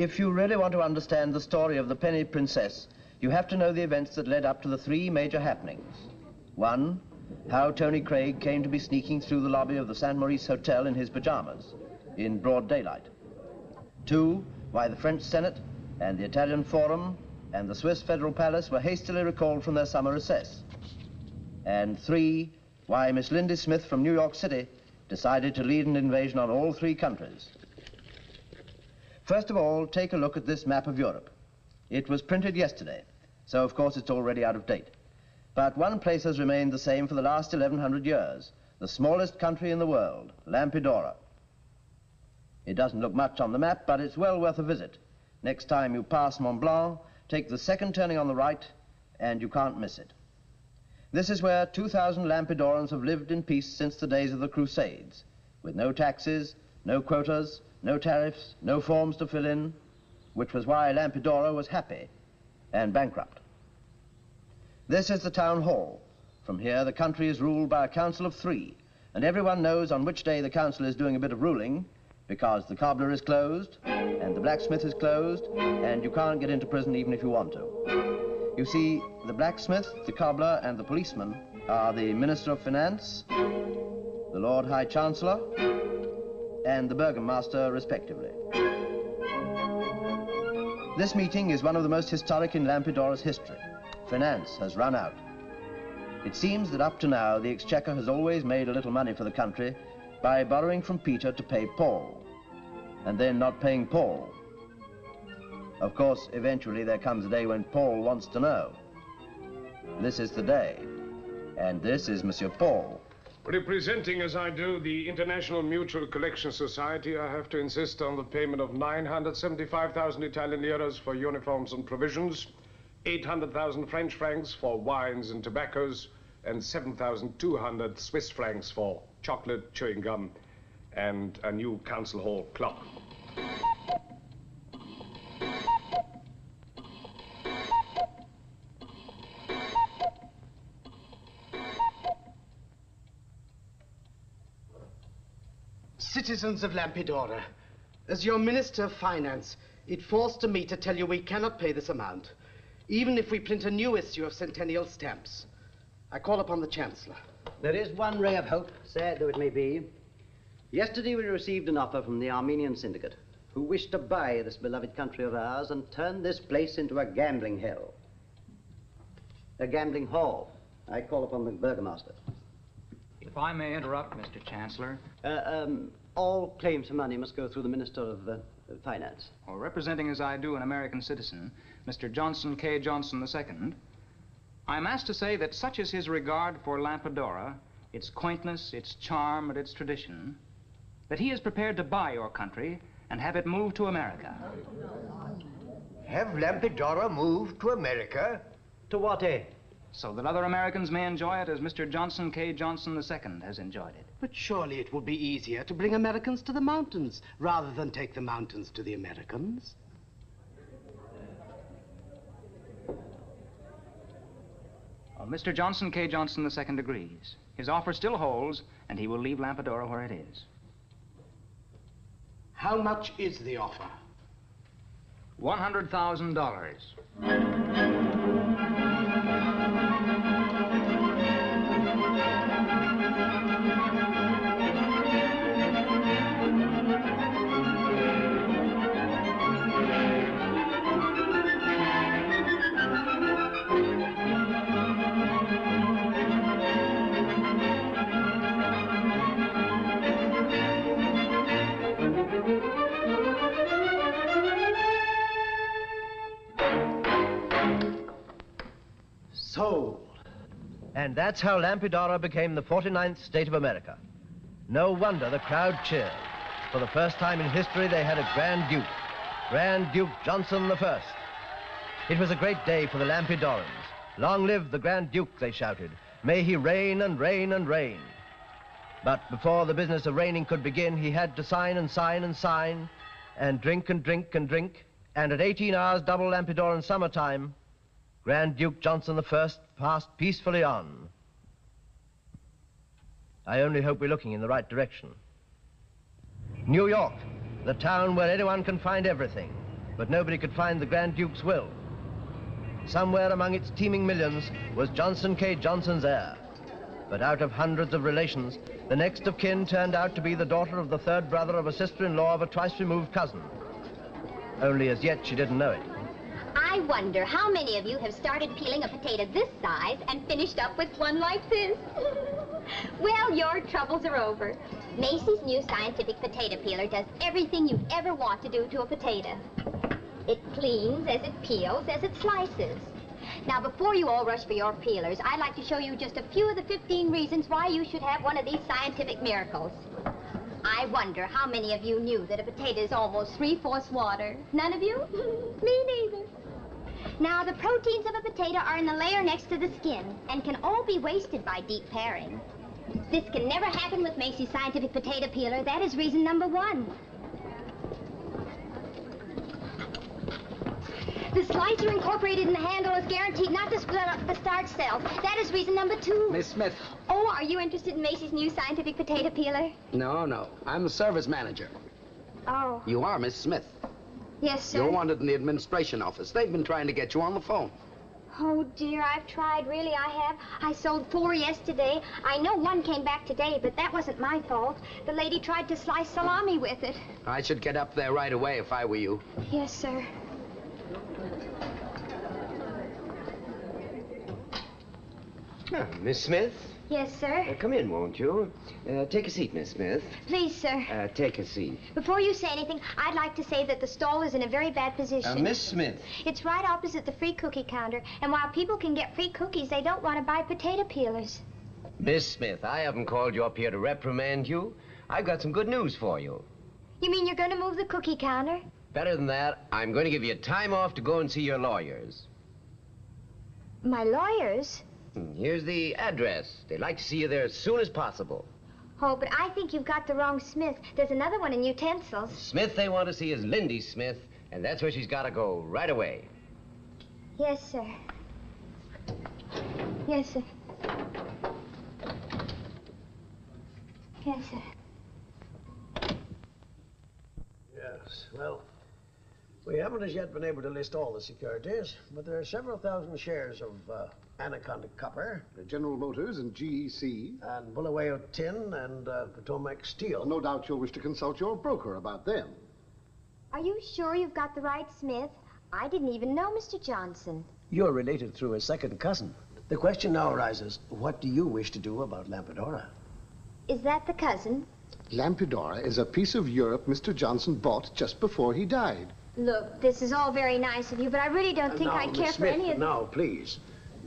If you really want to understand the story of the Penny Princess, you have to know the events that led up to the three major happenings. One, how Tony Craig came to be sneaking through the lobby of the St. Maurice Hotel in his pajamas, in broad daylight. Two, why the French Senate and the Italian Forum and the Swiss Federal Palace were hastily recalled from their summer recess. And three, why Miss Lindy Smith from New York City decided to lead an invasion on all three countries. First of all, take a look at this map of Europe. It was printed yesterday, so of course it's already out of date. But one place has remained the same for the last 1100 years, the smallest country in the world, Lampedora. It doesn't look much on the map, but it's well worth a visit. Next time you pass Mont Blanc, take the second turning on the right, and you can't miss it. This is where 2,000 Lampedorans have lived in peace since the days of the Crusades, with no taxes, no quotas, no tariffs, no forms to fill in, which was why Lampedora was happy and bankrupt. This is the town hall. From here, the country is ruled by a council of three, and everyone knows on which day the council is doing a bit of ruling, because the cobbler is closed, and the blacksmith is closed, and you can't get into prison even if you want to. You see, the blacksmith, the cobbler, and the policeman are the Minister of Finance, the Lord High Chancellor, and the Burgomaster, respectively. This meeting is one of the most historic in Lampedora's history. Finance has run out. It seems that up to now, the Exchequer has always made a little money for the country by borrowing from Peter to pay Paul, and then not paying Paul. Of course, eventually there comes a day when Paul wants to know. This is the day, and this is Monsieur Paul. Representing, as I do, the International Mutual Collection Society, I have to insist on the payment of 975,000 Italian liras for uniforms and provisions, 800,000 French francs for wines and tobaccos, and 7,200 Swiss francs for chocolate, chewing gum, and a new council hall clock. Citizens of Lampedora, as your Minister of Finance, it falls to me to tell you we cannot pay this amount, even if we print a new issue of centennial stamps. I call upon the Chancellor. There is one ray of hope, sad though it may be. Yesterday we received an offer from the Armenian Syndicate, who wish to buy this beloved country of ours and turn this place into a gambling hell. A gambling hall. I call upon the Burgomaster. If I may interrupt, Mr. Chancellor. All claims for money must go through the Minister of Finance. Well, representing as I do an American citizen, Mr. Johnson K. Johnson II, I'm asked to say that such is his regard for Lampedora, its quaintness, its charm, and its tradition, that he is prepared to buy your country and have it moved to America. Have Lampedora moved to America? To what end? So that other Americans may enjoy it as Mr. Johnson K. Johnson II has enjoyed it. But surely it would be easier to bring Americans to the mountains rather than take the mountains to the Americans. Well, Mr. Johnson K. Johnson II agrees. His offer still holds, and he will leave Lampedora where it is. How much is the offer? $100,000. Sold. And that's how Lampedora became the 49th state of America. No wonder the crowd cheered. For the first time in history, they had a Grand Duke Johnson I. It was a great day for the Lampedorans. Long live the Grand Duke, they shouted. May he reign and reign and reign. But before the business of reigning could begin, he had to sign and sign and sign, and drink and drink and drink, and at 18 hours double Lampedoran summertime, Grand Duke Johnson I passed peacefully on. I only hope we're looking in the right direction. New York, the town where anyone can find everything. but nobody could find the Grand Duke's will. Somewhere among its teeming millions was Johnson K. Johnson's heir. But out of hundreds of relations, the next of kin turned out to be the daughter of the third brother of a sister-in-law of a twice-removed cousin. Only as yet she didn't know it. I wonder how many of you have started peeling a potato this size and finished up with one like this. Well, your troubles are over. Macy's new scientific potato peeler does everything you'd ever want to do to a potato. It cleans as it peels, as it slices. Now, before you all rush for your peelers, I'd like to show you just a few of the 15 reasons why you should have one of these scientific miracles. I wonder how many of you knew that a potato is almost 3/4 water. None of you? Me neither. Now, the proteins of a potato are in the layer next to the skin and can all be wasted by deep paring. This can never happen with Macy's Scientific Potato Peeler. That is reason number 1. The slicer incorporated in the handle is guaranteed not to split up the starch cells. That is reason number 2. Miss Smith. Oh, are you interested in Macy's new scientific potato peeler? No. I'm the service manager. Oh. You are Miss Smith. Yes, sir. You're wanted in the administration office. They've been trying to get you on the phone. Oh, dear, I've tried. Really, I have. I sold 4 yesterday. I know 1 came back today, but that wasn't my fault. The lady tried to slice salami with it. I should get up there right away if I were you. Yes, sir. Miss Smith? Yes, sir. Come in, won't you? Take a seat, Miss Smith. Please, sir. Take a seat. Before you say anything, I'd like to say that the stall is in a very bad position. Miss Smith. It's right opposite the free cookie counter, and while people can get free cookies, they don't want to buy potato peelers. Miss Smith, I haven't called you up here to reprimand you. I've got some good news for you. You mean you're going to move the cookie counter? Better than that, I'm going to give you time off to go and see your lawyers. My lawyers? Here's the address. They'd like to see you there as soon as possible. Oh, but I think you've got the wrong Smith. There's another one in utensils. Smith they want to see is Lindy Smith, and that's where she's got to go right away. Yes, sir. Yes, sir. Yes, sir. Yes, well, we haven't as yet been able to list all the securities, but there are several thousand shares of Anaconda Copper, General Motors and GEC. and Bulawayo Tin and Potomac Steel. No doubt you'll wish to consult your broker about them. Are you sure you've got the right Smith? I didn't even know Mr. Johnson. You're related through a second cousin. The question now arises, what do you wish to do about Lampadora? Is that the cousin? Lampadora is a piece of Europe Mr. Johnson bought just before he died. Look, this is all very nice of you, but I really don't think I care Miss for Smith, any of this. now, please.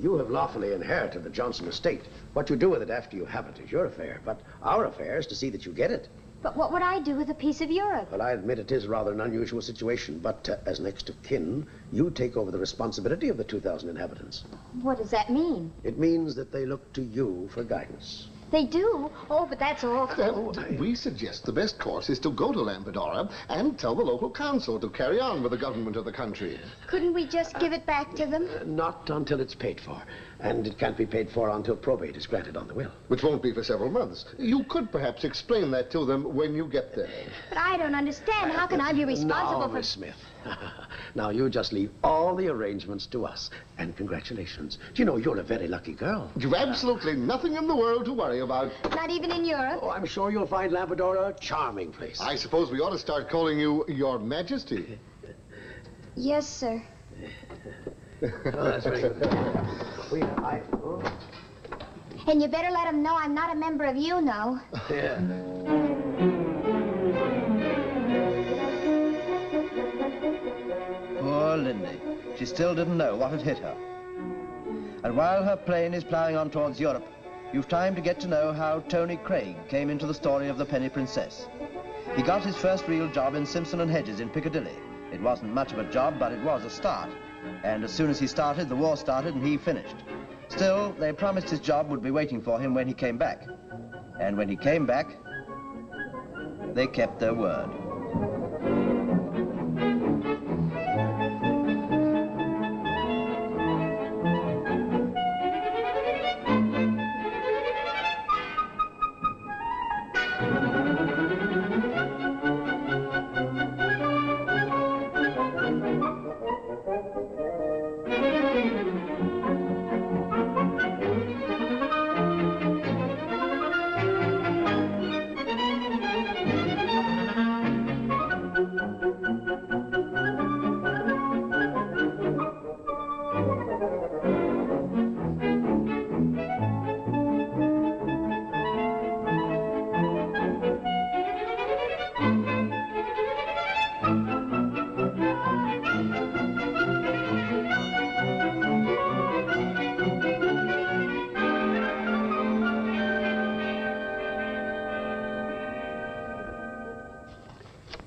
You have lawfully inherited the Johnson estate. What you do with it after you have it is your affair, but our affair is to see that you get it. But what would I do with a piece of Europe? Well, I admit it is rather an unusual situation, but as next of kin, you take over the responsibility of the 2,000 inhabitants. What does that mean? It means that they look to you for guidance. They do? Oh, but that's awful. We suggest the best course is to go to Lampadora and tell the local council to carry on with the government of the country. Couldn't we just give it back to them? Not until it's paid for. And it can't be paid for until probate is granted on the will. Which won't be for several months. You could perhaps explain that to them when you get there. But I don't understand. How can I be responsible Now, for... Miss Smith. Now, you just leave all the arrangements to us. And congratulations. Do you know, you're a very lucky girl. You've absolutely nothing in the world to worry about. Not even in Europe? Oh, I'm sure you'll find Lampadora a charming place. I suppose we ought to start calling you Your Majesty. Yes, sir. Oh, that's very good. And you better let them know I'm not a member of UNO. Yeah. Poor Lindy. She still didn't know what had hit her. And while her plane is ploughing on towards Europe, you've time to get to know how Tony Craig came into the story of the Penny Princess. He got his first real job in Simpson and Hedges in Piccadilly. It wasn't much of a job, but it was a start. And as soon as he started, the war started and he finished. Still, they promised his job would be waiting for him when he came back. And when he came back, they kept their word.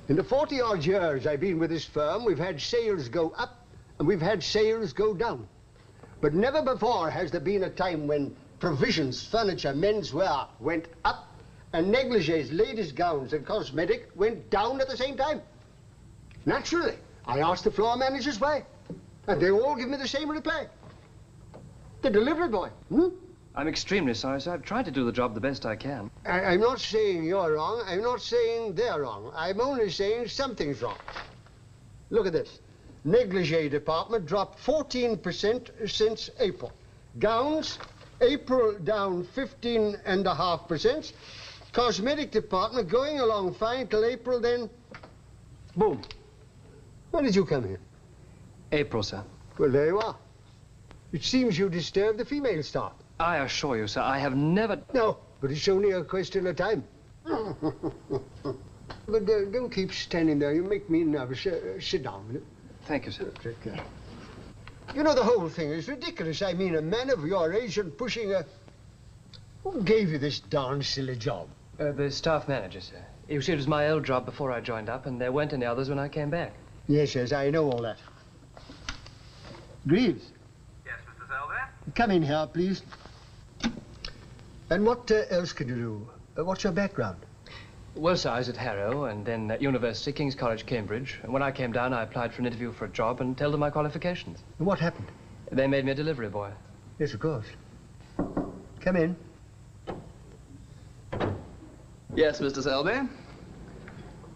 In the 40-odd years I've been with this firm, we've had sales go up and we've had sales go down. But never before has there been a time when provisions, furniture, menswear went up and negligees, ladies' gowns and cosmetic went down at the same time. Naturally, I asked the floor managers why, and they all give me the same reply. The delivery boy. I'm extremely sorry, sir. I've tried to do the job the best I can. I'm not saying you're wrong. I'm not saying they're wrong. I'm only saying something's wrong. Look at this. Negligee department dropped 14% since April. Gowns, April down 15.5%. Cosmetic department going along fine till April, then boom. When did you come here? April, sir. Well, there you are. It seems you disturbed the female staff. I assure you, sir, I have never... No, but it's only a question of time. But don't keep standing there. You make me nervous. Sit down. Thank you, sir. You know, the whole thing is ridiculous. I mean, a man of your age and pushing a... Who gave you this darn silly job? The staff manager, sir. You see, it was my old job before I joined up, and there weren't any others when I came back. Yes, I know all that. Greaves. Yes, Mr. Selby? Come in here, please. And what else can you do? What's your background? Well, sir, I was at Harrow, and then at university, King's College, Cambridge. And when I came down, I applied for an interview for a job and told them my qualifications. And what happened? They made me a delivery boy. Yes, of course. Come in. Yes, Mr. Selby?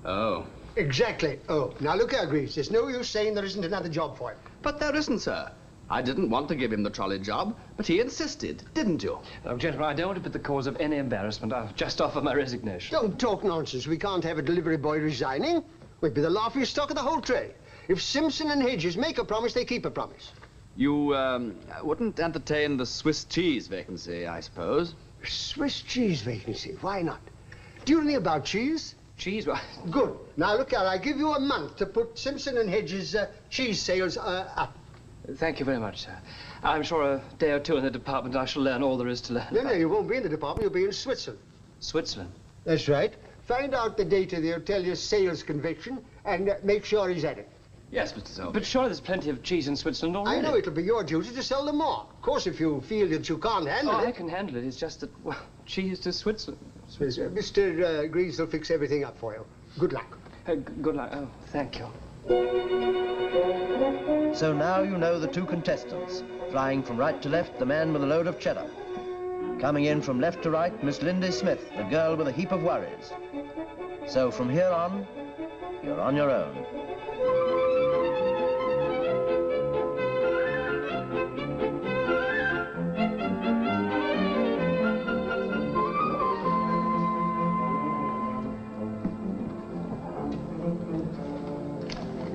Oh. Exactly. Oh, now look here, Greaves. There's no use saying there isn't another job for him. But there isn't, sir. I didn't want to give him the trolley job, but he insisted, didn't you? Oh, gentlemen, I don't want to be the cause of any embarrassment. I'll just offer my resignation. Don't talk nonsense. We can't have a delivery boy resigning. We'd be the laughing stock of the whole trade. If Simpson and Hedges make a promise, they keep a promise. You, wouldn't entertain the Swiss cheese vacancy, I suppose? Swiss cheese vacancy? Why not? Do you know anything about cheese? Cheese? Good. Now, look here, I give you a month to put Simpson and Hedges' cheese sales up. Thank you very much, sir. I'm sure a day or two in the department I shall learn all there is to learn. No, you won't be in the department. You'll be in Switzerland. Switzerland? That's right. Find out the date of the hotelier sales conviction and make sure he's at it. Yes, Mr. Selby. But surely there's plenty of cheese in Switzerland already. I know it'll be your duty to sell them more. Of course, if you feel that you can't handle it... I can handle it. It's just that, well, cheese to Switzerland. Mr. Greaves will fix everything up for you. Good luck. Good luck. Oh, thank you. So now you know the two contestants. Flying from right to left, the man with a load of cheddar. Coming in from left to right, Miss Lindy Smith, the girl with a heap of worries. So from here on, you're on your own.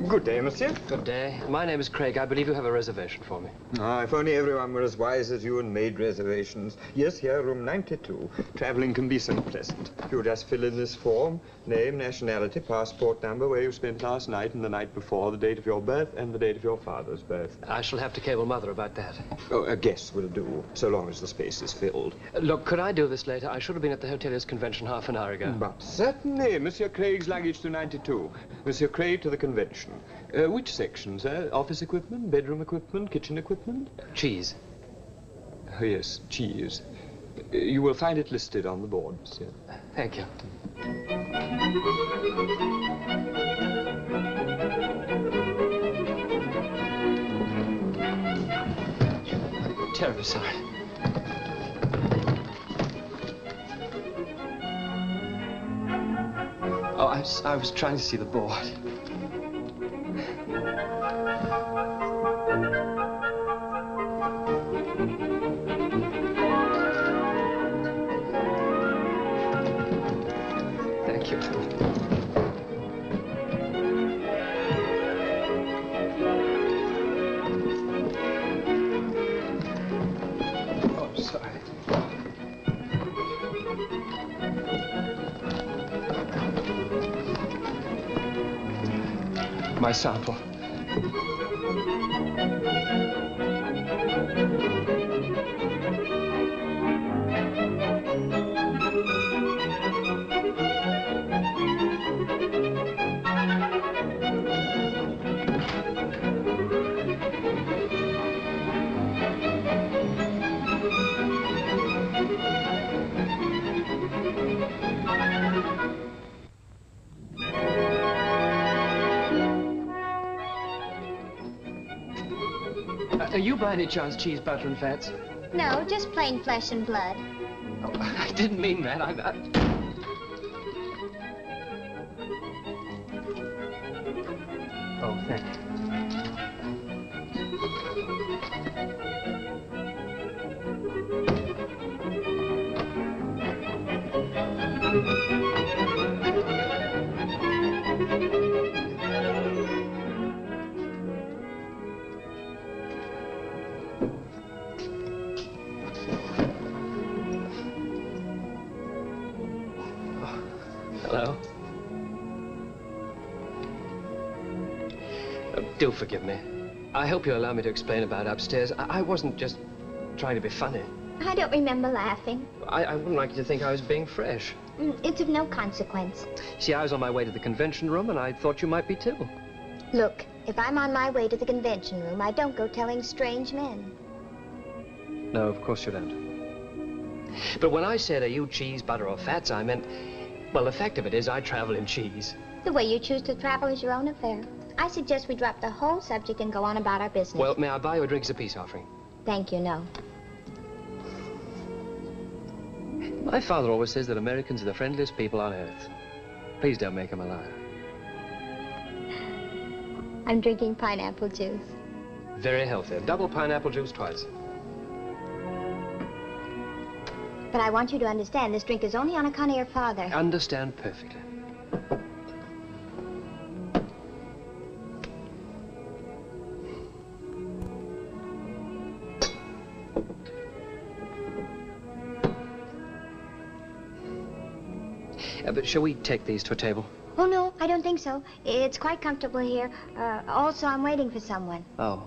Good day, monsieur. Good day. My name is Craig. I believe you have a reservation for me. Ah, if only everyone were as wise as you and made reservations. Yes, here, room 92. Traveling can be so pleasant. You just fill in this form, name, nationality, passport number, where you spent last night and the night before, the date of your birth and the date of your father's birth. I shall have to cable Mother about that. Oh, a guess will do, so long as the space is filled. Look, could I do this later? I should have been at the hoteliers' convention half an hour ago. But certainly. Monsieur Craig's luggage to 92. Monsieur Craig to the convention. Which section, sir? Office equipment, bedroom equipment, kitchen equipment? Cheese. Oh, yes, cheese. You will find it listed on the board, monsieur. Thank you. I'm terribly sorry. Oh, I was trying to see the board. Thank you. Oh, sorry. My sample. you by any chance cheese, butter, and fats? No, just plain flesh and blood. Oh, I didn't mean that. Oh, thank you. Hello. Do forgive me. I hope you'll allow me to explain about upstairs. I wasn't just trying to be funny. I don't remember laughing. I wouldn't like you to think I was being fresh. It's of no consequence. See, I was on my way to the convention room, and I thought you might be too. Look, if I'm on my way to the convention room, I don't go telling strange men. No, of course you don't. But when I said, are you cheese, butter, or fats, I meant, well, the fact of it is I travel in cheese. The way you choose to travel is your own affair. I suggest we drop the whole subject and go on about our business. Well, may I buy you a drink as a peace offering? Thank you, no. My father always says that Americans are the friendliest people on earth. Please don't make him a liar. I'm drinking pineapple juice. Very healthy. Double pineapple juice twice. But I want you to understand this drink is only on account of your father. I understand perfectly. But shall we take these to a table? Oh, no, I don't think so. It's quite comfortable here. Also, I'm waiting for someone. Oh.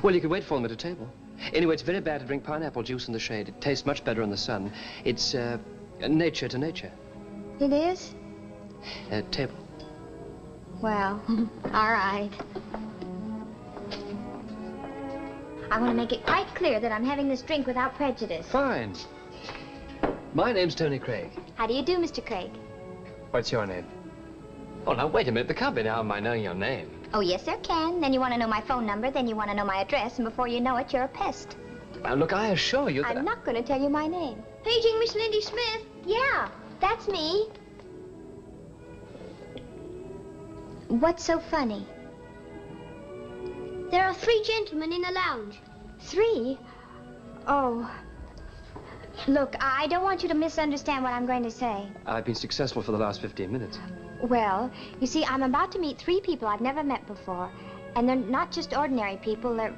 Well, you could wait for them at a table. Anyway, it's very bad to drink pineapple juice in the shade. It tastes much better in the sun. It's, nature to nature. It is? Table. Well, all right. I want to make it quite clear that I'm having this drink without prejudice. Fine. My name's Tony Craig. How do you do, Mr. Craig? What's your name? Oh, now, wait a minute. There can't be now my knowing your name. Oh, yes, there can. Then you want to know my phone number, then you want to know my address, and before you know it, you're a pest. Now, look, I assure you that... I'm not going to tell you my name. Paging Miss Lindy Smith? Yeah, that's me. What's so funny? There are 3 gentlemen in the lounge. 3? Oh. Look, I don't want you to misunderstand what I'm going to say. I've been successful for the last 15 minutes. Well, you see, I'm about to meet 3 people I've never met before. And they're not just ordinary people, they're...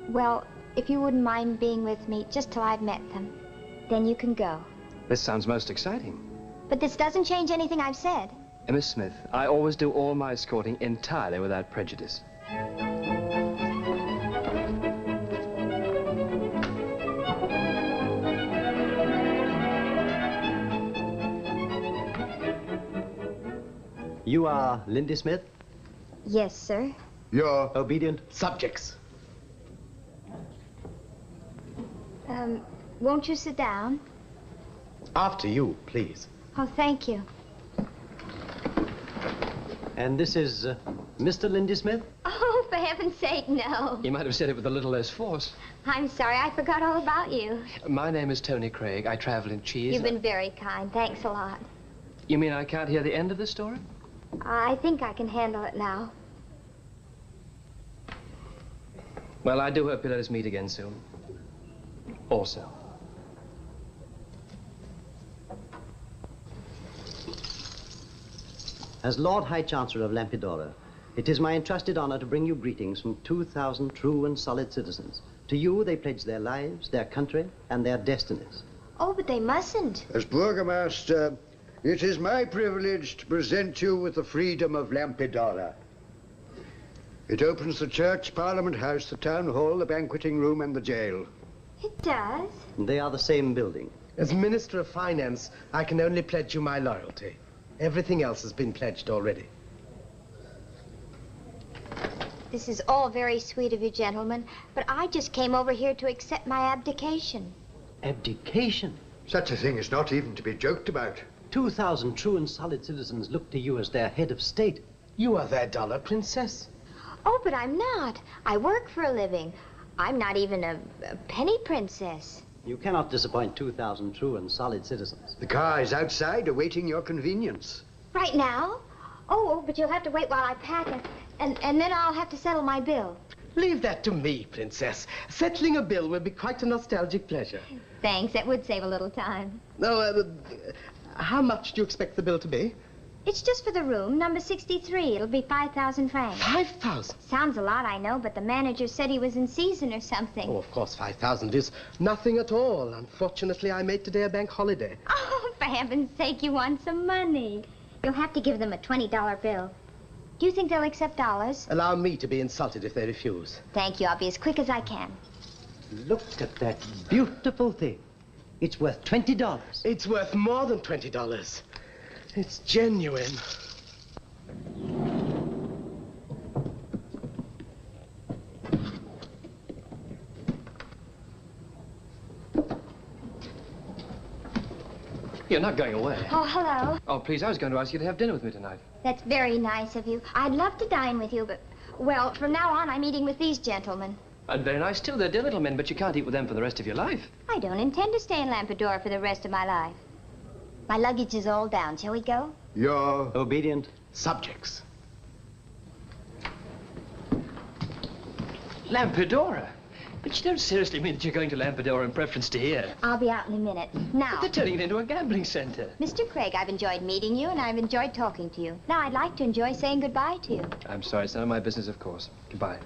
Well, if you wouldn't mind being with me just till I've met them, then you can go. This sounds most exciting. But this doesn't change anything I've said. Miss Smith, I always do all my escorting entirely without prejudice. You are Lindy Smith? Yes, sir. Your obedient subjects. Won't you sit down? After you, please. Oh, thank you. And this is Mr. Lindy Smith? Oh, for heaven's sake, no. You might have said it with a little less force. I'm sorry, I forgot all about you. My name is Tony Craig. I travel in cheese. You've been very kind. Thanks a lot. You mean I can't hear the end of the story? I think I can handle it now. Well, I do hope you'll let us meet again soon. Also. As Lord High Chancellor of Lampedora, it is my entrusted honor to bring you greetings from 2,000 true and solid citizens. To you, they pledge their lives, their country, and their destinies. Oh, but they mustn't. As Burgomaster, it is my privilege to present you with the freedom of Lampedora. It opens the church, Parliament House, the town hall, the banqueting room, and the jail. It does? They are the same building. As Minister of Finance, I can only pledge you my loyalty. Everything else has been pledged already. This is all very sweet of you, gentlemen, but I just came over here to accept my abdication. Abdication? Such a thing is not even to be joked about. 2,000 true and solid citizens look to you as their head of state. You are their dollar princess. Oh, but I'm not. I work for a living. I'm not even a penny princess. You cannot disappoint 2,000 true and solid citizens. The car is outside awaiting your convenience. Right now? Oh, but you'll have to wait while I pack it. And then I'll have to settle my bill. Leave that to me, Princess. Settling a bill will be quite a nostalgic pleasure. Thanks, that would save a little time. No, how much do you expect the bill to be? It's just for the room, number 63. It'll be 5,000 francs. 5,000? Sounds a lot, I know, but the manager said he was in season or something. Oh, of course, 5,000 is nothing at all. Unfortunately, I made today a bank holiday. Oh, for heaven's sake, you want some money. You'll have to give them a $20 bill. Do you think they'll accept dollars? Allow me to be insulted if they refuse. Thank you. I'll be as quick as I can. Look at that beautiful thing. It's worth $20. It's worth more than $20. It's genuine. You're not going away. Oh, hello. Oh, please, I was going to ask you to have dinner with me tonight. That's very nice of you. I'd love to dine with you, but, well, from now on, I'm eating with these gentlemen. And very nice, too. They're dear little men, but you can't eat with them for the rest of your life. I don't intend to stay in Lampedour for the rest of my life. My luggage is all down. Shall we go? Your obedient subjects. Lampedour? But you don't seriously mean that you're going to Lampedour in preference to here? I'll be out in a minute. Now. But they're turning it into a gambling center. Mr. Craig, I've enjoyed meeting you, and I've enjoyed talking to you. Now, I'd like to enjoy saying goodbye to you. I'm sorry. It's none of my business, of course. Goodbye.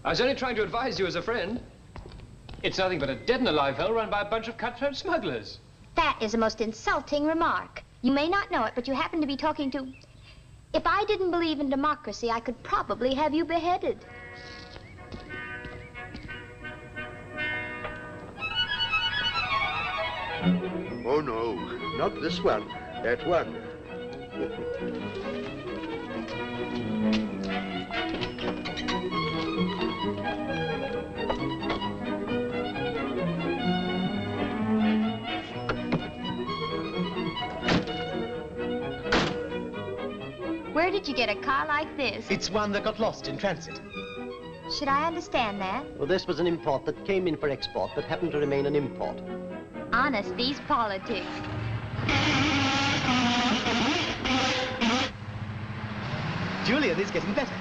I was only trying to advise you as a friend. It's nothing but a dead and alive hell run by a bunch of cutthroat smugglers. That is a most insulting remark. You may not know it, but you happen to be talking to... If I didn't believe in democracy, I could probably have you beheaded. Oh, no, not this one. That one. Where did you get a car like this? It's one that got lost in transit. Should I understand that? Well, this was an import that came in for export but happened to remain an import. Honest, these politics. Julian is getting better.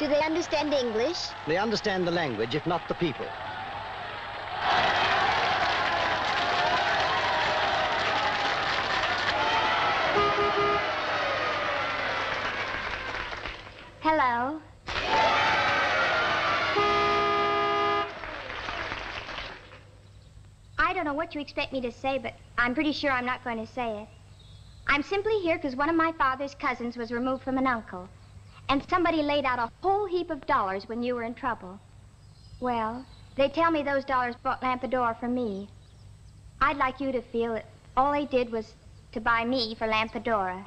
Do they understand English? They understand the language, if not the people. Hello. I don't know what you expect me to say, but I'm pretty sure I'm not going to say it. I'm simply here because one of my father's cousins was removed from an uncle. And somebody laid out a whole heap of dollars when you were in trouble. Well, they tell me those dollars bought Lampadora for me. I'd like you to feel that all they did was to buy me for Lampadora.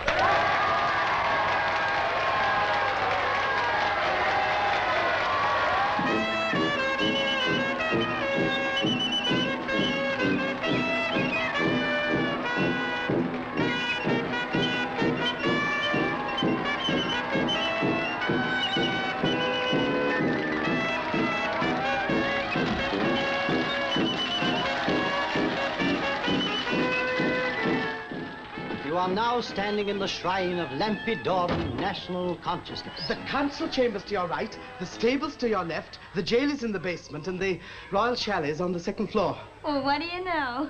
You are now standing in the shrine of Lampidoran national consciousness. The council chambers to your right, the stables to your left, the jail is in the basement, and the royal chalet is on the second floor. Well, what do you know?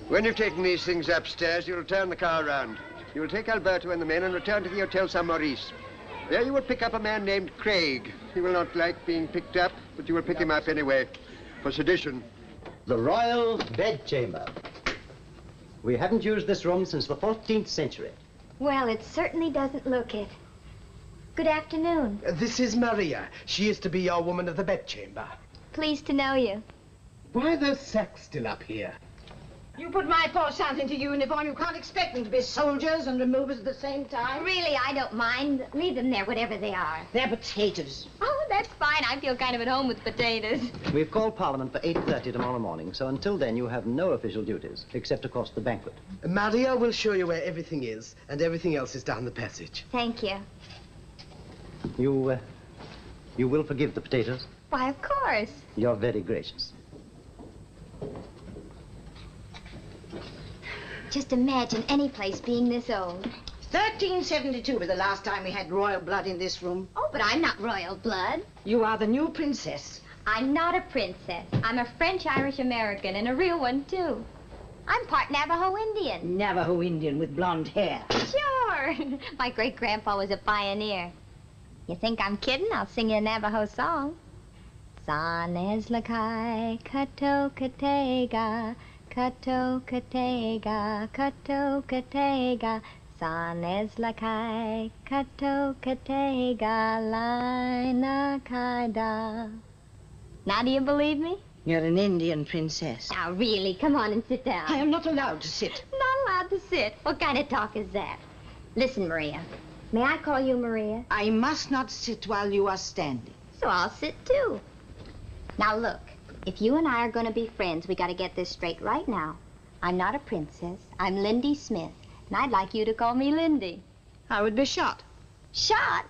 When you've taken these things upstairs, you'll turn the car around. You'll take Alberto and the men and return to the Hotel San Maurice. There you will pick up a man named Craig. He will not like being picked up, but you will pick him up anyway, for sedition. The royal bedchamber. We haven't used this room since the 14th century. Well, it certainly doesn't look it. Good afternoon. This is Maria. She is to be your woman of the bedchamber. Pleased to know you. Why are those sacks still up here? You put my poor sons into uniform. You can't expect them to be soldiers and removers at the same time. Really, I don't mind. Leave them there, whatever they are. They're potatoes. Oh, that's fine. I feel kind of at home with potatoes. We've called Parliament for 8:30 tomorrow morning, so until then you have no official duties, except, of course, the banquet. Maria will show you where everything is, and everything else is down the passage. Thank you. You will forgive the potatoes? Why, of course. You're very gracious. Just imagine any place being this old. 1372 was the last time we had royal blood in this room. Oh, but I'm not royal blood. You are the new princess. I'm not a princess. I'm a French-Irish-American, and a real one, too. I'm part Navajo Indian. Navajo Indian with blonde hair. Sure. My great-grandpa was a pioneer. You think I'm kidding? I'll sing you a Navajo song. Saneslakai katokatega, katokatega, katokatega. Saneslakai katokatega, lina kaida. Now, do you believe me? You're an Indian princess. Now, really, come on and sit down. I am not allowed to sit. Not allowed to sit? What kind of talk is that? Listen, Maria. May I call you Maria? I must not sit while you are standing. So I'll sit, too. Now, look. If you and I are going to be friends, we got to get this straight right now. I'm not a princess. I'm Lindy Smith. And I'd like you to call me Lindy. I would be shot. Shot?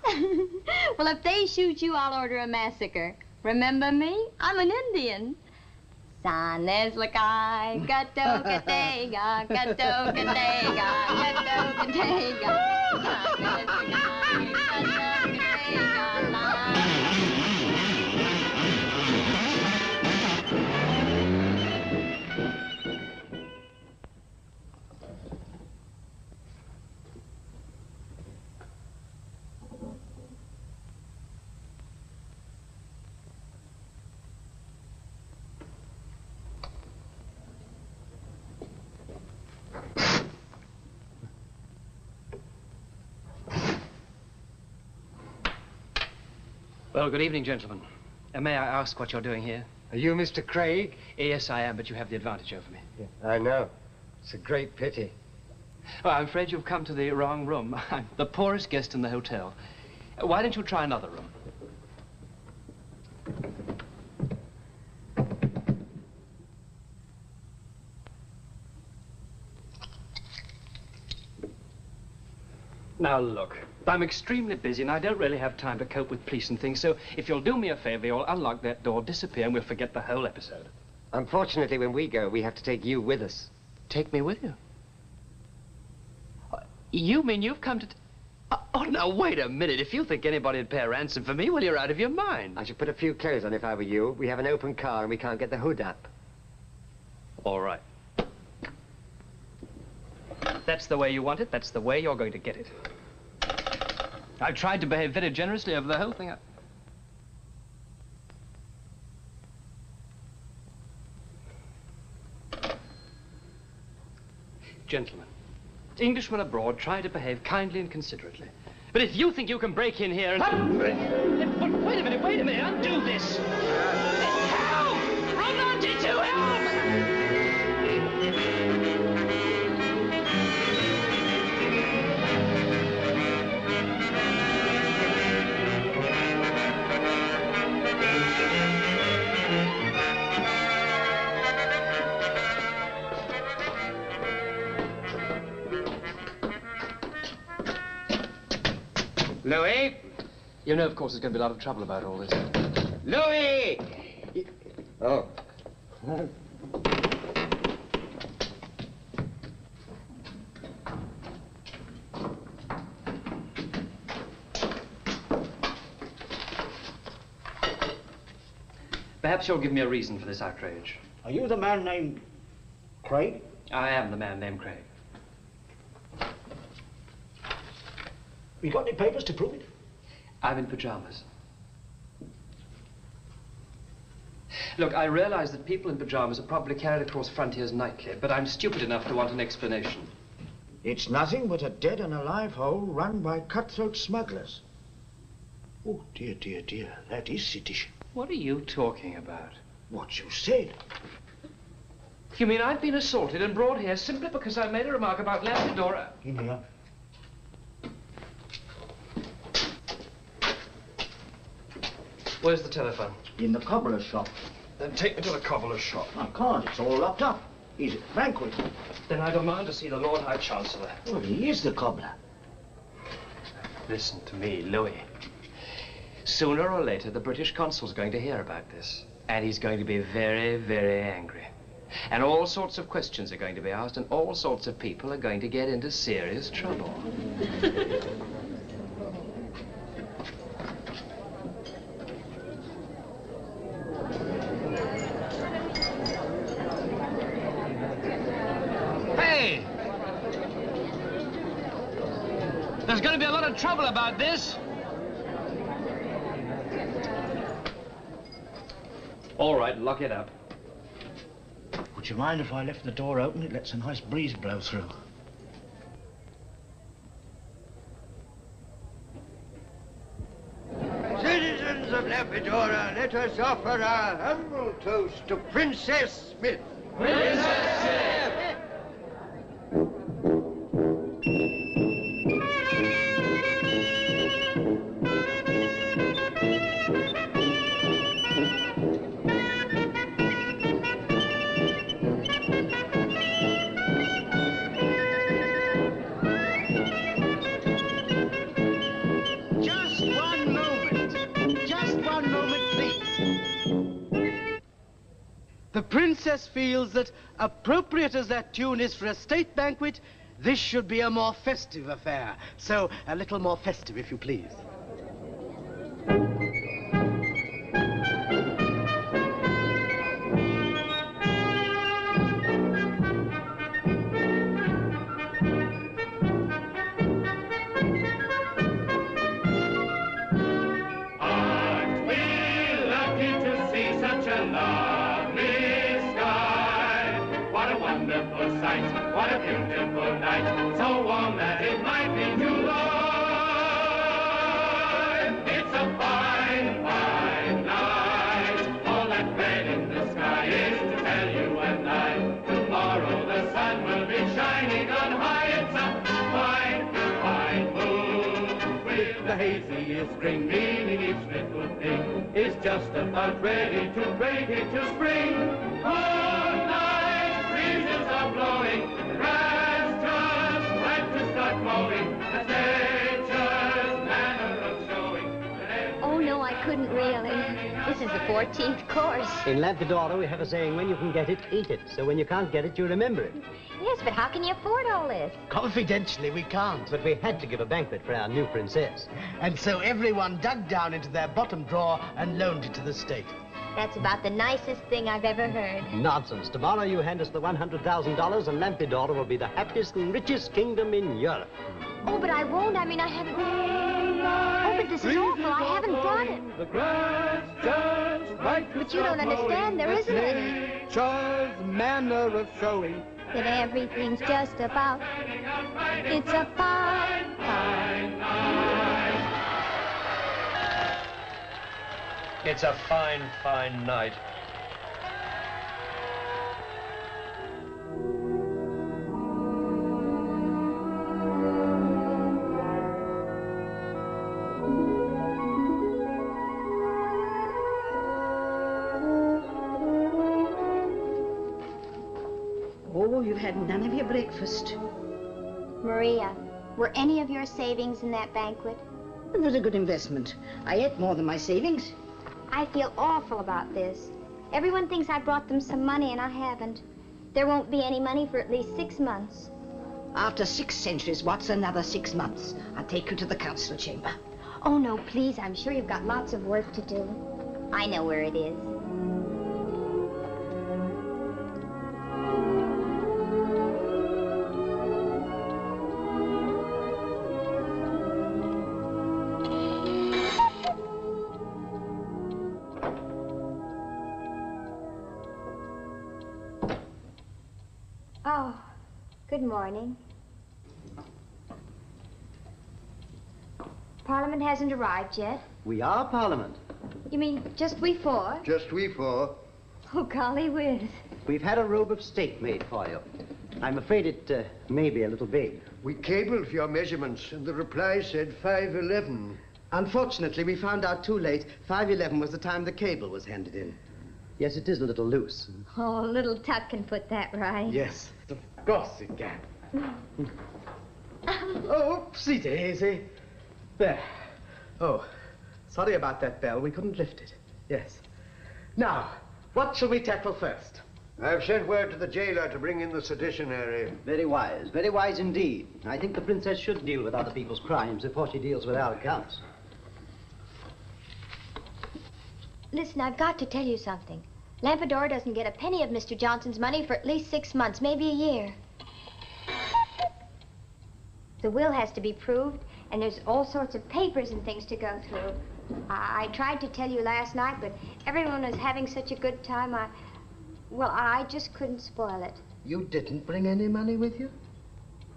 Well, if they shoot you, I'll order a massacre. Remember me? I'm an Indian. Saneslakai, katokatega, katokatega, katokatega. Saneslakai, katokatega, la. Well, good evening, gentlemen. May I ask what you're doing here? Are you Mr. Craig? Yes, I am, but you have the advantage over me. Yeah, I know. It's a great pity. Well, I'm afraid you've come to the wrong room. I'm the poorest guest in the hotel. Why don't you try another room? Now, look, I'm extremely busy, and I don't really have time to cope with police and things, so if you'll do me a favor, you'll unlock that door, disappear, and we'll forget the whole episode. Unfortunately, when we go, we have to take you with us. Take me with you? You mean you've come to... Oh, now, wait a minute. If you think anybody'd pay a ransom for me, well, you're out of your mind. I should put a few clothes on if I were you. We have an open car and we can't get the hood up. All right. That's the way you want it. That's the way you're going to get it. I've tried to behave very generously over the whole thing. Gentlemen, Englishmen abroad try to behave kindly and considerately. But if you think you can break in here and... Wait a minute, undo this! Help! Room 92, help! Louis? You know, of course, there's going to be a lot of trouble about all this. Louis! Oh. Perhaps you'll give me a reason for this outrage. Are you the man named Craig? I am the man named Craig. You got any papers to prove it? I'm in pajamas. Look, I realize that people in pajamas are probably carried across frontiers nightly, but I'm stupid enough to want an explanation. It's nothing but a dead and alive hole run by cutthroat smugglers. Oh, dear, dear, dear. That is sedition. What are you talking about? What you said. You mean I've been assaulted and brought here simply because I made a remark about Lampedora? In here. Where's the telephone? In the cobbler's shop. Then take me to the cobbler's shop. I can't. It's all locked up. He's at the banquet. Then I demand to see the Lord High Chancellor. Well, he is the cobbler. Listen to me, Louis. Sooner or later, the British consul's going to hear about this. And he's going to be very, very angry. And all sorts of questions are going to be asked, and all sorts of people are going to get into serious trouble. Hey! There's going to be a lot of trouble about this. All right, lock it up. Would you mind if I left the door open? It lets a nice breeze blow through. Citizens of Lampedora, let us offer our humble toast to Princess Smith. Princess Smith! The princess feels that, appropriate as that tune is for a state banquet, this should be a more festive affair. So, a little more festive, if you please. Aren't we lucky to see such a lovely sky? What a wonderful sight, what a beautiful night, so warm that it might be July. It's a fine, fine night. All that red in the sky is to tell you and I, tomorrow the sun will be shining on high. It's a fine, fine moon with the haziest spring, meaning each little thing is just about ready to break into spring. Good night, breezes are blowing, the grass just like to start mowing, as nature's manner of showing. Oh, no, I couldn't really. This is the 14th course. In Lampedora, we have a saying, when you can get it, eat it. So when you can't get it, you remember it. Yes, but how can you afford all this? Confidentially, we can't. But we had to give a banquet for our new princess. And so everyone dug down into their bottom drawer and loaned it to the state. That's about the nicest thing I've ever heard. Nonsense. Tomorrow you hand us the $100,000 and Lampedora will be the happiest and richest kingdom in Europe. Oh, but I won't. I mean, I haven't... Oh, but this is awful. I haven't got it. The grass just right. But you don't understand. There isn't any. Charles' manner of showing that everything's just about... It's a fine, fine night. It's a fine, fine night. Oh, you've had none of your breakfast. Maria, were any of your savings in that banquet? It was a good investment. I ate more than my savings. I feel awful about this. Everyone thinks I brought them some money, and I haven't. There won't be any money for at least 6 months. After 6 centuries, what's another 6 months? I'll take you to the council chamber. Oh, no, please. I'm sure you've got lots of work to do. I know where it is. Oh, good morning. Parliament hasn't arrived yet. We are Parliament. You mean just we four? Just we four. Oh, golly whiz. We've had a robe of state made for you. I'm afraid it may be a little big. We cabled for your measurements, and the reply said 5'11". Unfortunately, we found out too late. 5'11" was the time the cable was handed in. Yes, it is a little loose. Oh, little Tuck can put that right. Yes, of course it can. Oh, oopsie daisy. There. Oh, sorry about that bell. We couldn't lift it. Yes. Now, what shall we tackle first? I've sent word to the jailer to bring in the seditionary. Very wise indeed. I think the princess should deal with other people's crimes before she deals with our accounts. Listen, I've got to tell you something. Lampedora doesn't get a penny of Mr. Johnson's money for at least 6 months, maybe a year. The will has to be proved, and there's all sorts of papers and things to go through. I tried to tell you last night, but everyone was having such a good time, I just couldn't spoil it. You didn't bring any money with you?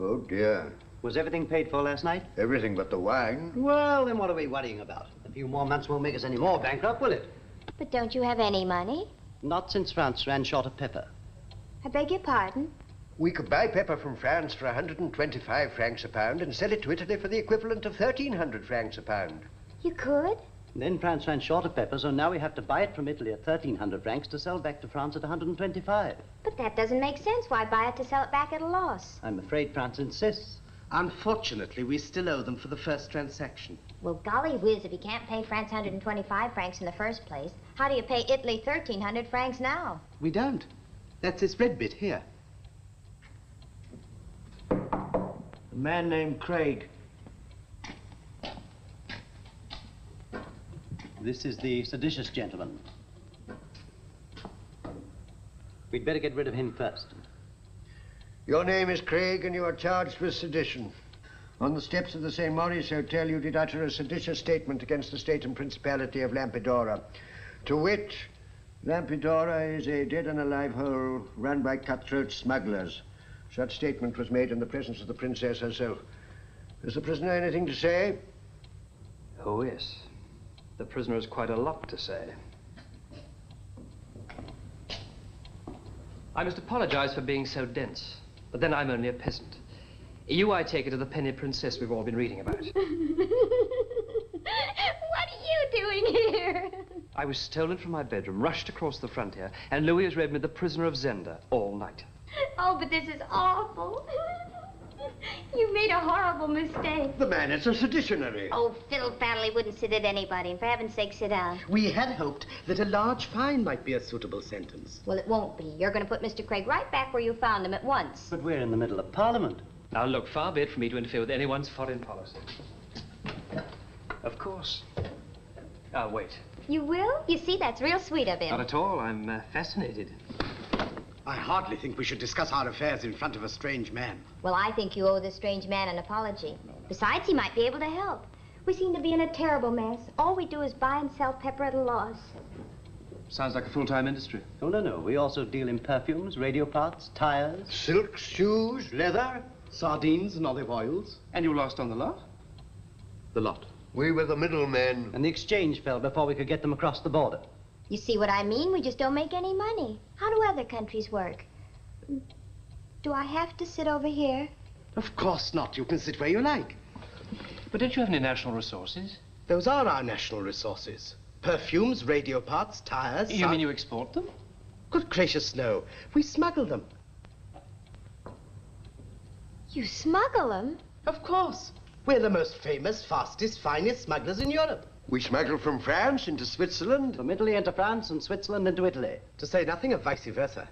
Oh, dear. Was everything paid for last night? Everything but the wine. Well, then what are we worrying about? A few more months won't make us any more bankrupt, will it? But don't you have any money? Not since France ran short of pepper. I beg your pardon? We could buy pepper from France for 125 francs a pound and sell it to Italy for the equivalent of 1,300 francs a pound. You could? Then France ran short of pepper, so now we have to buy it from Italy at 1,300 francs to sell back to France at 125. But that doesn't make sense. Why buy it to sell it back at a loss? I'm afraid France insists. Unfortunately, we still owe them for the first transaction. Well, golly whiz, if you can't pay France 125 francs in the first place, how do you pay Italy 1,300 francs now? We don't. That's this red bit here. A man named Craig. This is the seditious gentleman. We'd better get rid of him first. Your name is Craig, and you are charged with sedition. On the steps of the St. Maurice Hotel, you did utter a seditious statement against the state and principality of Lampedora. To wit, Lampedora is a dead and alive hole run by cutthroat smugglers. Such statement was made in the presence of the princess herself. Has the prisoner anything to say? Oh, yes. The prisoner has quite a lot to say. I must apologize for being so dense, but then I'm only a peasant. You, I take it, are the penny princess we've all been reading about. What are you doing here? I was stolen from my bedroom, rushed across the frontier, and Louis has read me The Prisoner of Zenda all night. Oh, but this is awful. You made a horrible mistake. The man is a seditionary. Oh, fiddle-faddle, he wouldn't sit at anybody. And for heaven's sake, sit down. We had hoped that a large fine might be a suitable sentence. Well, it won't be. You're going to put Mr. Craig right back where you found him at once. But we're in the middle of Parliament. Now, look, far be it from me to interfere with anyone's foreign policy. Of course. Ah, wait. You will? You see, that's real sweet of him. Not at all. I'm fascinated. I hardly think we should discuss our affairs in front of a strange man. Well, I think you owe this strange man an apology. Besides, he might be able to help. We seem to be in a terrible mess. All we do is buy and sell pepper at a loss. Sounds like a full-time industry. Oh, no. We also deal in perfumes, radio parts, tires. Silks, shoes, leather, sardines and olive oils. And you lost on the lot? The lot. We were the middlemen. And the exchange fell before we could get them across the border. You see what I mean? We just don't make any money. How do other countries work? Do I have to sit over here? Of course not. You can sit where you like. But don't you have any national resources? Those are our national resources. Perfumes, radio parts, tires. You mean you export them? Good gracious, no. We smuggle them. You smuggle them? Of course. We're the most famous, fastest, finest smugglers in Europe. We smuggle from France into Switzerland. From Italy into France and Switzerland into Italy. To say nothing of vice versa.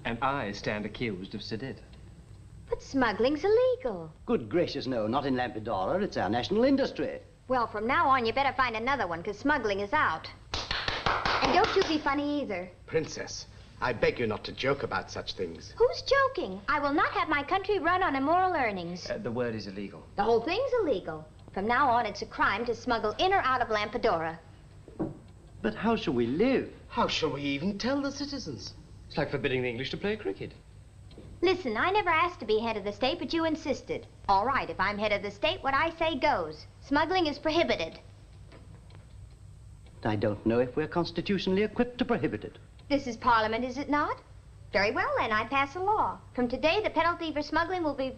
And I stand accused of sedition. But smuggling's illegal. Good gracious, no, not in Lampedora. It's our national industry. Well, from now on, you better find another one, because smuggling is out. And don't you be funny either. Princess, I beg you not to joke about such things. Who's joking? I will not have my country run on immoral earnings. The word is illegal. The whole thing's illegal. From now on, it's a crime to smuggle in or out of Lampedora. But how shall we live? How shall we even tell the citizens? It's like forbidding the English to play cricket. Listen, I never asked to be head of the state, but you insisted. All right, if I'm head of the state, what I say goes. Smuggling is prohibited. I don't know if we're constitutionally equipped to prohibit it. This is Parliament, is it not? Very well, then, I pass a law. From today, the penalty for smuggling will be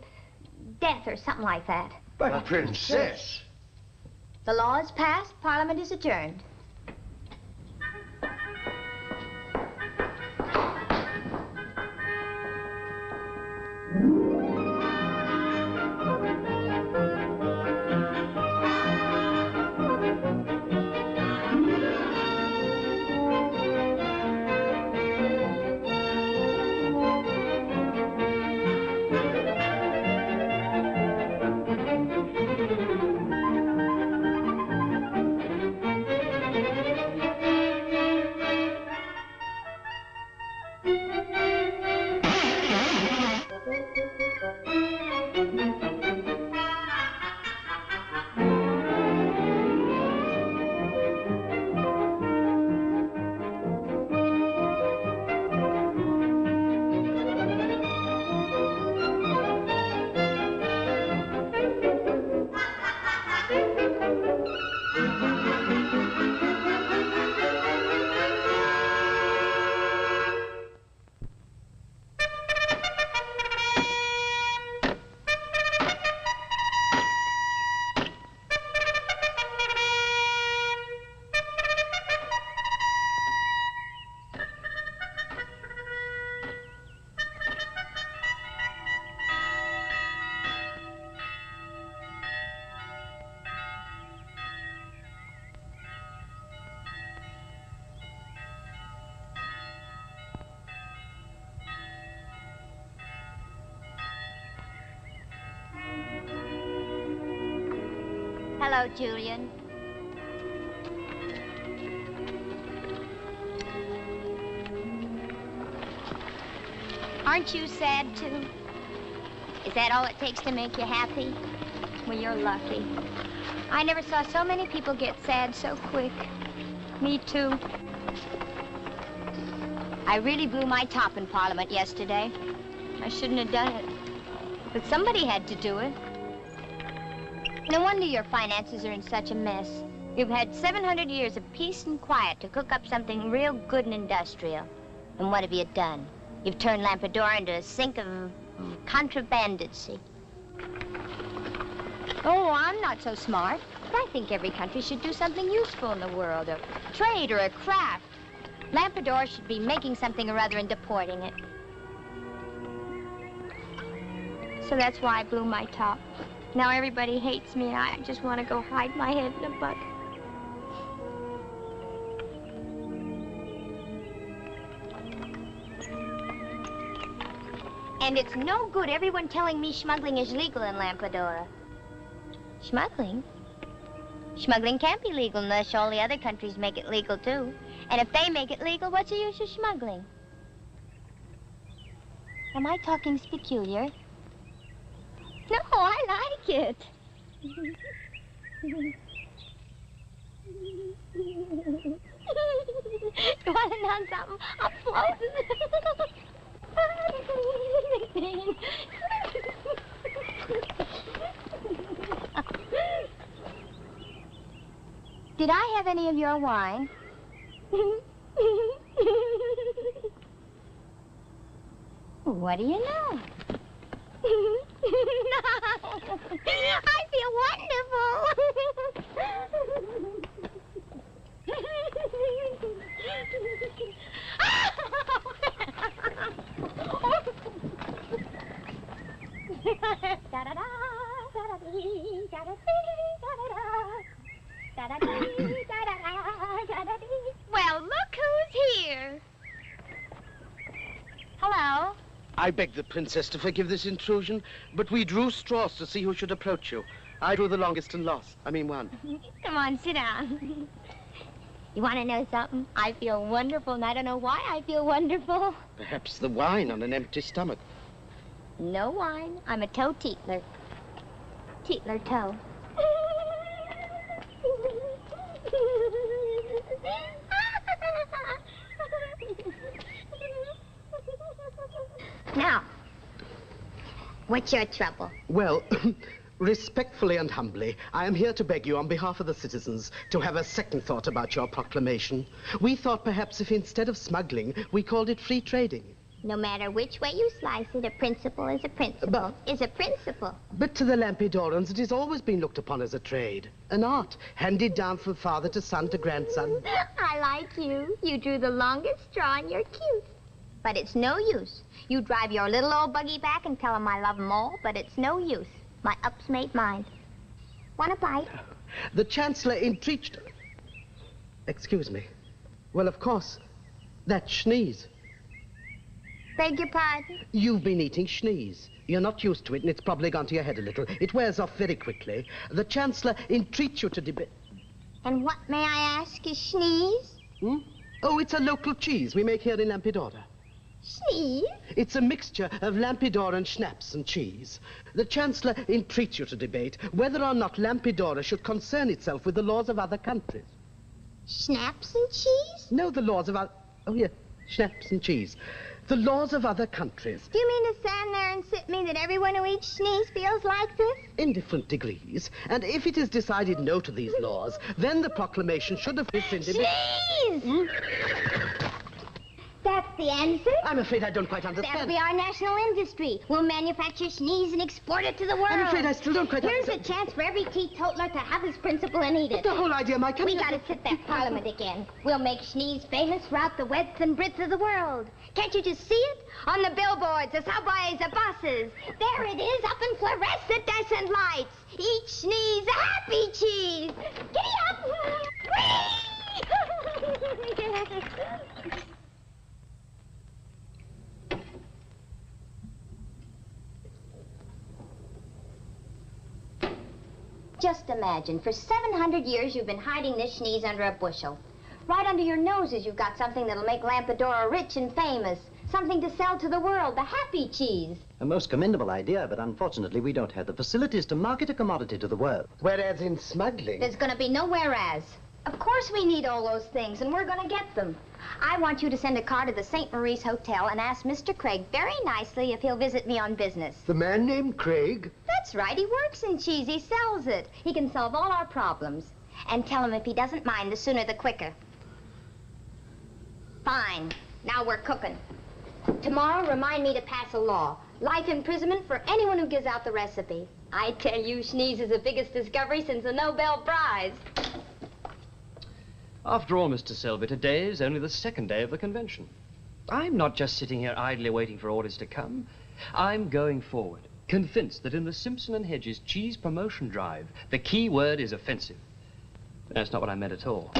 death or something like that. But, Princess... The law is passed, Parliament is adjourned. Hello, Julian. Aren't you sad, too? Is that all it takes to make you happy? Well, you're lucky. I never saw so many people get sad so quick. Me, too. I really blew my top in Parliament yesterday. I shouldn't have done it. But somebody had to do it. No wonder your finances are in such a mess. You've had 700 years of peace and quiet to cook up something real good and industrial. And what have you done? You've turned Lampedora into a sink of contrabandancy. Oh, I'm not so smart. But I think every country should do something useful in the world, a trade or a craft. Lampedora should be making something or other and deporting it. So that's why I blew my top. Now everybody hates me, and I just want to go hide my head in a bucket. And it's no good everyone telling me smuggling is legal in Lampadora. Smuggling? Smuggling can't be legal unless all the other countries make it legal, too. And if they make it legal, what's the use of smuggling? Am I talking peculiar? No, I like it. You want to know something? I'm floating. Did I have any of your wine? What do you know? I feel wonderful. Well, look who's here. Hello. I beg the princess to forgive this intrusion, but we drew straws to see who should approach you. I drew the longest and lost. I mean, won. Come on, sit down. You want to know something? I feel wonderful, and I don't know why I feel wonderful. Perhaps the wine on an empty stomach. No wine. I'm a toe teetler. Teetler toe. Now, what's your trouble? Well, respectfully and humbly, I am here to beg you on behalf of the citizens to have a second thought about your proclamation. We thought perhaps if instead of smuggling, we called it free trading. No matter which way you slice it, a principle is a principle, is a principle. But to the Lampedorans, it has always been looked upon as a trade, an art, handed down from father to son to grandson. I like you. You drew the longest straw and you're cute. But it's no use. You drive your little old buggy back and tell 'em I love 'em all, but it's no use. My up's made mine. Want a bite? The Chancellor entreated... Excuse me. Well, of course, that's schneeze. Beg your pardon? You've been eating schneeze. You're not used to it, and it's probably gone to your head a little. It wears off very quickly. The Chancellor entreats you to debate... And what, may I ask, is schneeze? Hmm? Oh, it's a local cheese we make here in Lampedora. Schneeze? It's a mixture of Lampedoran schnapps and cheese. The Chancellor entreats you to debate whether or not Lampedora should concern itself with the laws of other countries. Schnapps and cheese? No, the laws of other... Oh, yeah, schnapps and cheese. The laws of other countries. Do you mean to stand there and sit me that everyone who eats schneeze feels like this? In different degrees. And if it is decided no to these laws, then the proclamation should have rescinded... Schneeze! Hmm? That's the answer? I'm afraid I don't quite understand. That'll be our national industry. We'll manufacture schneeze and export it to the world. I'm afraid I still don't quite understand. Here's a chance for every teetotaler to have his principle and eat it. But the whole idea, my country... We gotta sit that parliament again. We'll make schneeze famous throughout the width and breadth of the world. Can't you just see it? On the billboards, the subways, the buses. There it is, up in fluorescent lights. Each schneeze a happy cheese. Giddy up! Whee! Just imagine, for 700 years you've been hiding this schneeze under a bushel. Right under your noses you've got something that'll make Lampadora rich and famous. Something to sell to the world, the happy cheese. A most commendable idea, but unfortunately we don't have the facilities to market a commodity to the world. Whereas in smuggling... There's gonna be no whereas. Of course we need all those things, and we're gonna get them. I want you to send a car to the St. Maurice Hotel and ask Mr. Craig very nicely if he'll visit me on business. The man named Craig? That's right, he works in cheese, he sells it. He can solve all our problems. And tell him if he doesn't mind, the sooner the quicker. Fine, now we're cooking. Tomorrow, remind me to pass a law. Life imprisonment for anyone who gives out the recipe. I tell you, schneeze is the biggest discovery since the Nobel Prize. After all, Mr. Selby, today is only the second day of the convention. I'm not just sitting here idly waiting for orders to come. I'm going forward. Convinced that in the Simpson and Hedges cheese promotion drive, the key word is offensive. That's not what I meant at all.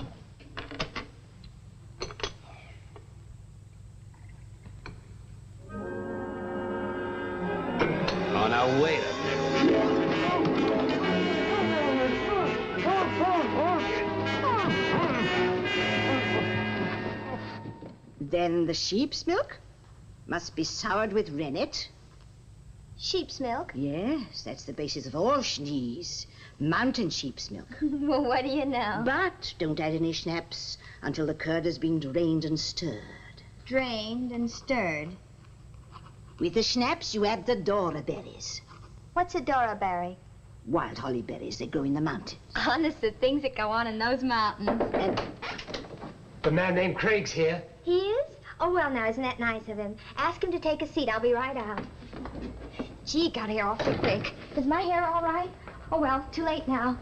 Oh, now wait a minute. Then the sheep's milk must be soured with rennet. Sheep's milk? Yes, that's the basis of all schnees. Mountain sheep's milk. Well, what do you know? But don't add any schnapps until the curd has been drained and stirred. Drained and stirred. With the schnapps, you add the Dora berries. What's a Dora berry? Wild holly berries. They grow in the mountains. Honest, the things that go on in those mountains. And The man named Craig's here. He is? Oh, well, now, isn't that nice of him? Ask him to take a seat. I'll be right out. Gee, got here awfully quick. Is my hair all right? Oh, well, too late now.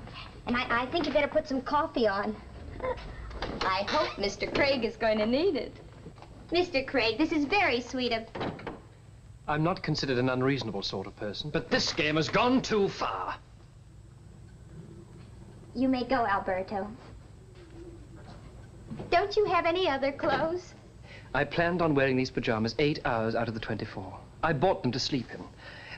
And I think you better put some coffee on. I hope Mr. Craig is going to need it. Mr. Craig, this is very sweet of... I'm not considered an unreasonable sort of person, but this game has gone too far. You may go, Alberto. Don't you have any other clothes? I planned on wearing these pajamas 8 hours out of the 24. I bought them to sleep in.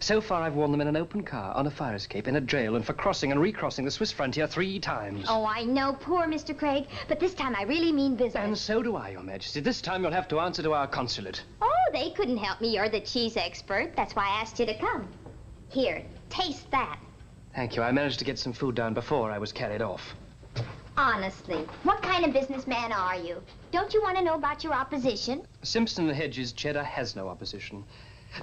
So far, I've worn them in an open car, on a fire escape, in a jail, and for crossing and recrossing the Swiss frontier 3 times. Oh, I know, poor Mr. Craig, but this time I really mean business. And so do I, Your Majesty. This time you'll have to answer to our consulate. Oh, they couldn't help me. You're the cheese expert. That's why I asked you to come. Here, taste that. Thank you. I managed to get some food down before I was carried off. Honestly, what kind of businessman are you? Don't you want to know about your opposition? Simpson and Hedges cheddar has no opposition.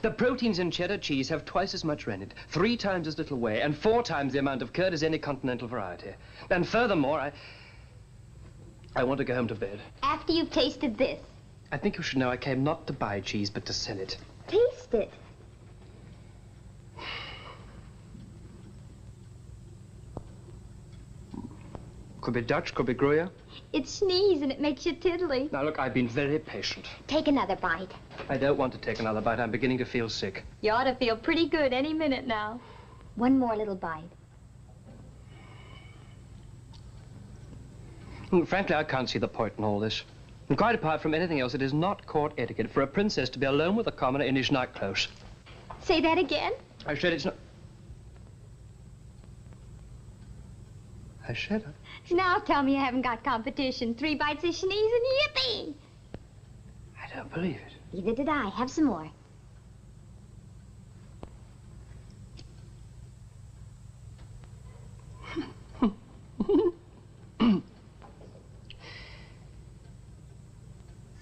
The proteins in cheddar cheese have twice as much rennet, 3 times as little whey, and 4 times the amount of curd as any continental variety. And furthermore, I want to go home to bed. After you've tasted this. I think you should know I came not to buy cheese, but to sell it. Taste it. Could be Dutch, could be Gruyere. It sneezes and it makes you tiddly. Now, look, I've been very patient. Take another bite. I don't want to take another bite. I'm beginning to feel sick. You ought to feel pretty good any minute now. One more little bite. Frankly, I can't see the point in all this. And quite apart from anything else, it is not court etiquette for a princess to be alone with a commoner in his nightclothes. Say that again? I said it's not... I said it. Now tell me you haven't got competition. 3 bites of sneeze and yippee! I don't believe it. Neither did I. Have some more.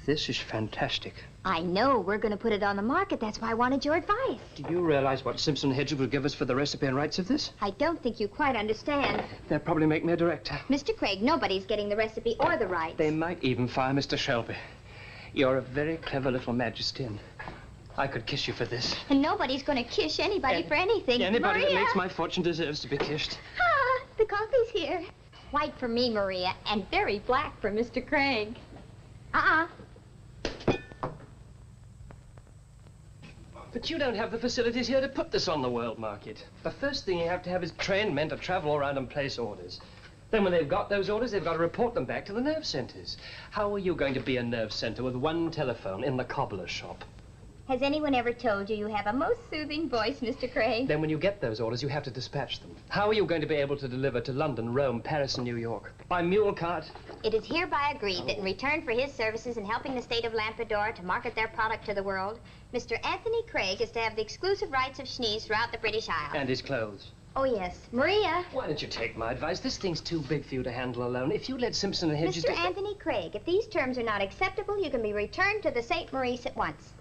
This is fantastic. I know. We're going to put it on the market. That's why I wanted your advice. Do you realize what Simpson Hedges would give us for the recipe and rights of this? I don't think you quite understand. They'll probably make me a director. Mr. Craig, nobody's getting the recipe or the rights. They might even fire Mr. Shelby. You're a very clever little majesty, and I could kiss you for this. And nobody's going to kiss anybody for anything. Anybody Maria! that makes my fortune deserves to be kissed. Ah, the coffee's here. White for me, Maria, and very black for Mr. Craig. But you don't have the facilities here to put this on the world market. The first thing you have to have is trained men to travel around and place orders. Then when they've got those orders, they've got to report them back to the nerve centers. How are you going to be a nerve center with 1 telephone in the cobbler's shop? Has anyone ever told you you have a most soothing voice, Mr. Craig? Then when you get those orders, you have to dispatch them. How are you going to be able to deliver to London, Rome, Paris, and New York? By mule cart? It is hereby agreed that in return for his services in helping the state of Lampedoor to market their product to the world, Mr. Anthony Craig is to have the exclusive rights of schnees throughout the British Isles. And his clothes. Oh, yes. Maria. Why don't you take my advice? This thing's too big for you to handle alone. If you let Simpson and Hedges... Mr. Anthony Craig, if these terms are not acceptable, you can be returned to the St. Maurice at once.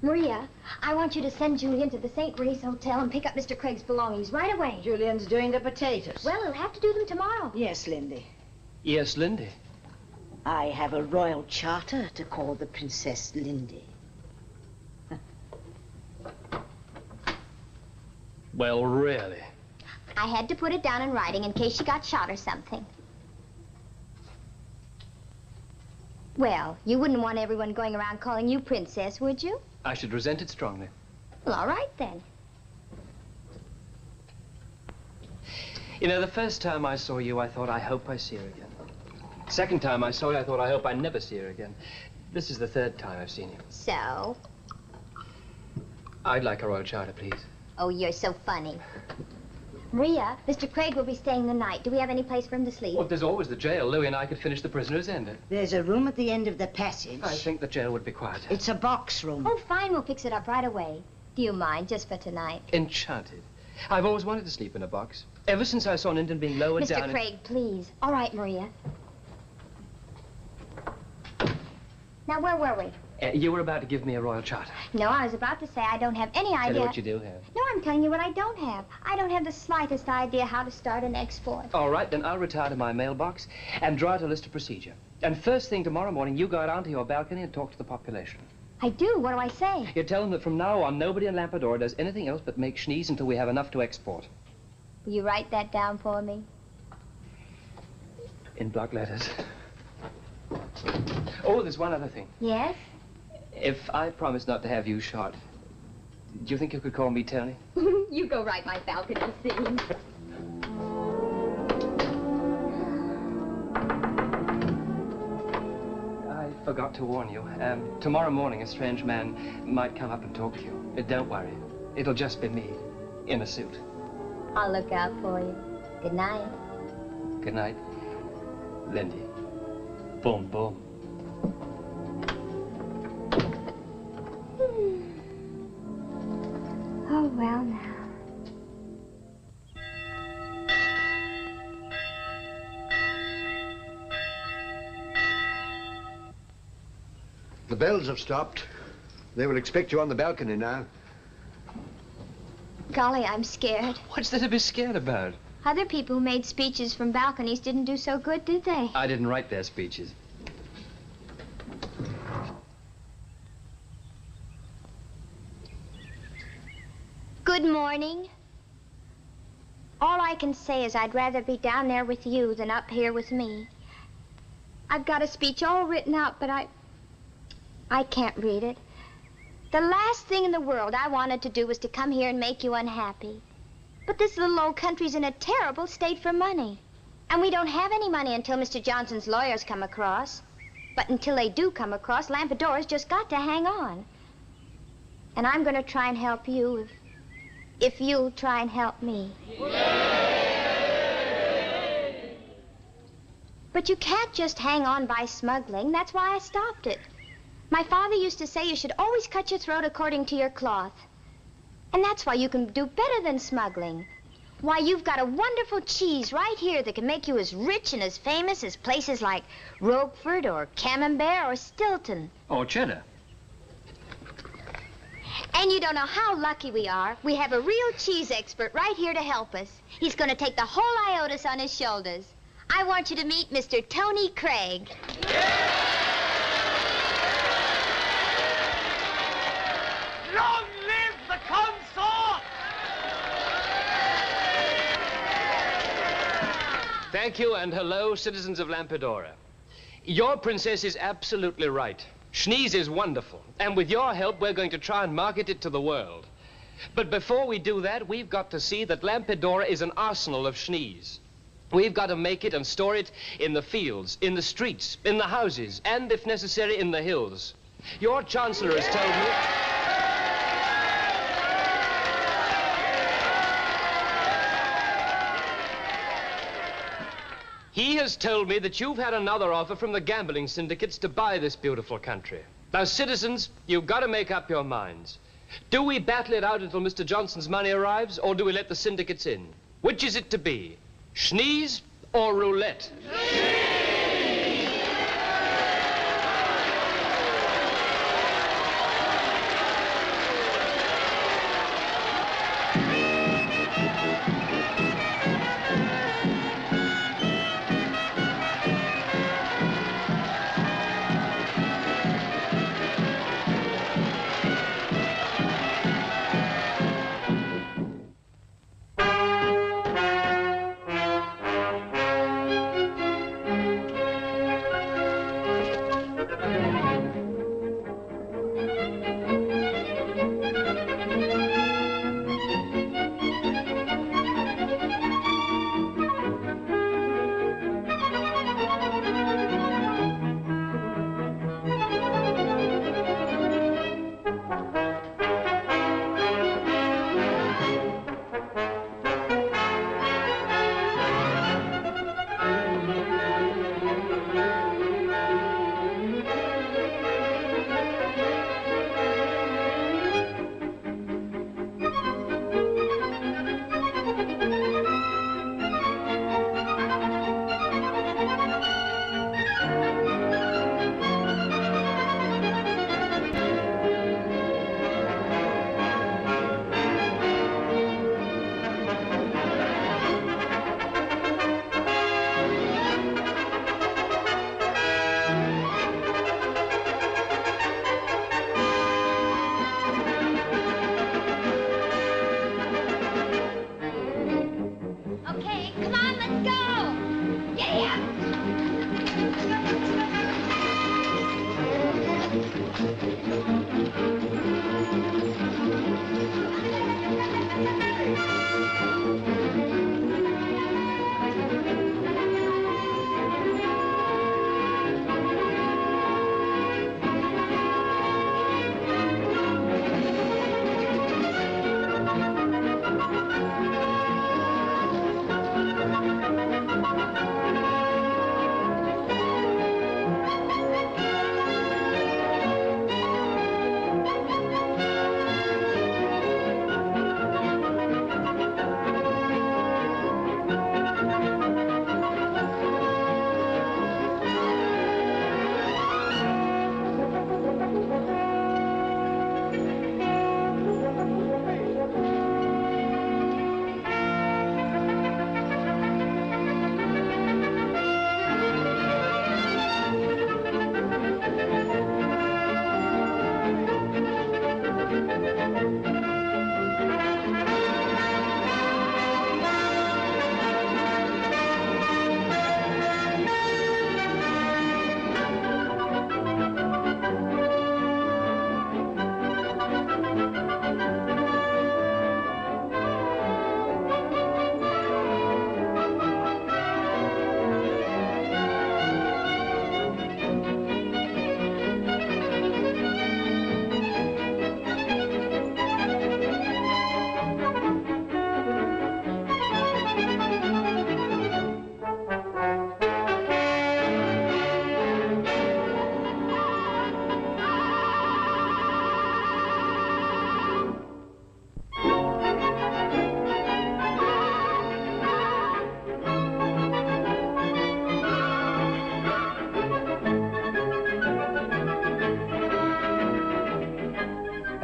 Maria, I want you to send Julian to the St. Maurice Hotel and pick up Mr. Craig's belongings right away. Julian's doing the potatoes. Well, he'll have to do them tomorrow. Yes, Lindy. Yes, Lindy. I have a royal charter to call the Princess Lindy. Well, really? I had to put it down in writing in case she got shot or something. Well, you wouldn't want everyone going around calling you Princess, would you? I should resent it strongly. Well, all right then. You know, the first time I saw you, I thought, I hope I see her again. Second time I saw you, I thought, I hope I never see her again. This is the third time I've seen you. So? I'd like a royal charter, please. Oh, you're so funny. Maria, Mr. Craig will be staying the night. Do we have any place for him to sleep? Well, there's always the jail. Louis and I could finish the prisoner's end. There's a room at the end of the passage. I think the jail would be quiet. It's a box room. Oh, fine. We'll fix it up right away. Do you mind, just for tonight? Enchanted. I've always wanted to sleep in a box. Ever since I saw an Indian being lowered down... Mr. Craig, please. All right, Maria. Now, where were we? You were about to give me a royal charter. No, I was about to say I don't have any idea. Tell you what you do have. No, I'm telling you what I don't have. I don't have the slightest idea how to start an export. All right, then I'll retire to my mailbox and draw out a list of procedure. And first thing tomorrow morning, you go out onto your balcony and talk to the population. I do. What do I say? You tell them that from now on, nobody in Lampadora does anything else but make schnees until we have enough to export. Will you write that down for me? In block letters. Oh, there's one other thing. Yes? If I promise not to have you shot, do you think you could call me Tony? You go write my balcony scene. I forgot to warn you. Tomorrow morning, a strange man might come up and talk to you. Don't worry. It'll just be me, in a suit. I'll look out for you. Good night. Good night, Lindy. Boom, boom. Oh, well, now. The bells have stopped. They will expect you on the balcony now. Golly, I'm scared. What's there to be scared about? Other people who made speeches from balconies didn't do so good, did they? I didn't write their speeches. Good morning. All I can say is I'd rather be down there with you than up here with me. I've got a speech all written out, but I can't read it. The last thing in the world I wanted to do was to come here and make you unhappy. But this little old country's in a terrible state for money. And we don't have any money until Mr. Johnson's lawyers come across. But until they do come across, Lampadora's just got to hang on. And I'm going to try and help you if you'll try and help me. But you can't just hang on by smuggling. That's why I stopped it. My father used to say you should always cut your throat according to your cloth. And that's why you can do better than smuggling. Why, you've got a wonderful cheese right here that can make you as rich and as famous as places like Roquefort or Camembert or Stilton. Or cheddar. And you don't know how lucky we are. We have a real cheese expert right here to help us. He's going to take the whole IOTUS on his shoulders. I want you to meet Mr. Tony Craig. Long live the consort! Thank you, and hello, citizens of Lampadora. Your princess is absolutely right. Schnees is wonderful, and with your help, we're going to try and market it to the world. But before we do that, we've got to see that Lampadora is an arsenal of schnees. We've got to make it and store it in the fields, in the streets, in the houses, and, if necessary, in the hills. Your chancellor has told me... He has told me that you've had another offer from the gambling syndicates to buy this beautiful country. Now, citizens, you've got to make up your minds. Do we battle it out until Mr. Johnson's money arrives, or do we let the syndicates in? Which is it to be? Schnees or roulette?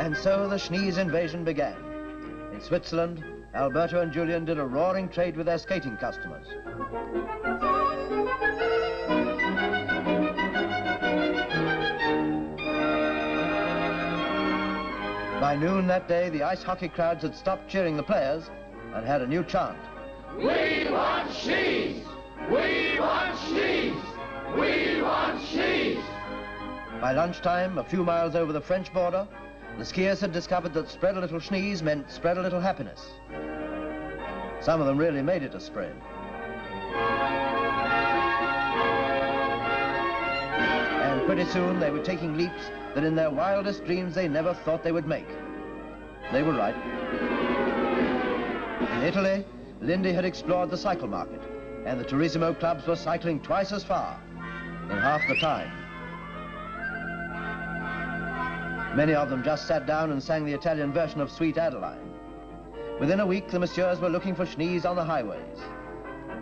And so the Schnees invasion began. In Switzerland, Alberto and Julian did a roaring trade with their skating customers. By noon that day, the ice hockey crowds had stopped cheering the players and had a new chant. We want Schnees! We want Schnees! We want Schnees! By lunchtime, a few miles over the French border, the skiers had discovered that spread a little Schnees meant spread a little happiness. Some of them really made it a spread. And pretty soon they were taking leaps that in their wildest dreams they never thought they would make. They were right. In Italy, Lindy had explored the cycle market, and the Turismo clubs were cycling twice as far in half the time. Many of them just sat down and sang the Italian version of Sweet Adeline. Within a week, the messieurs were looking for Schnees on the highways,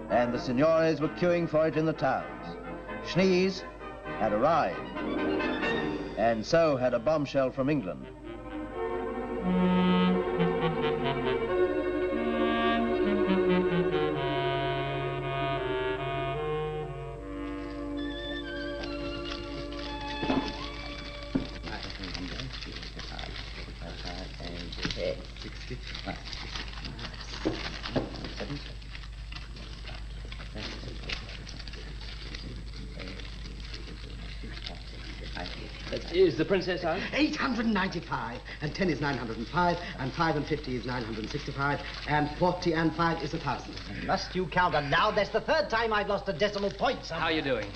and the signores were queuing for it in the towns. Schnees had arrived, and so had a bombshell from England. Is the princess out? 895, and 10 is 905, and 5 and 50 is 965, and 40 and 5 is 1,000. Must you count aloud? That's the third time I've lost a decimal point. How are you doing?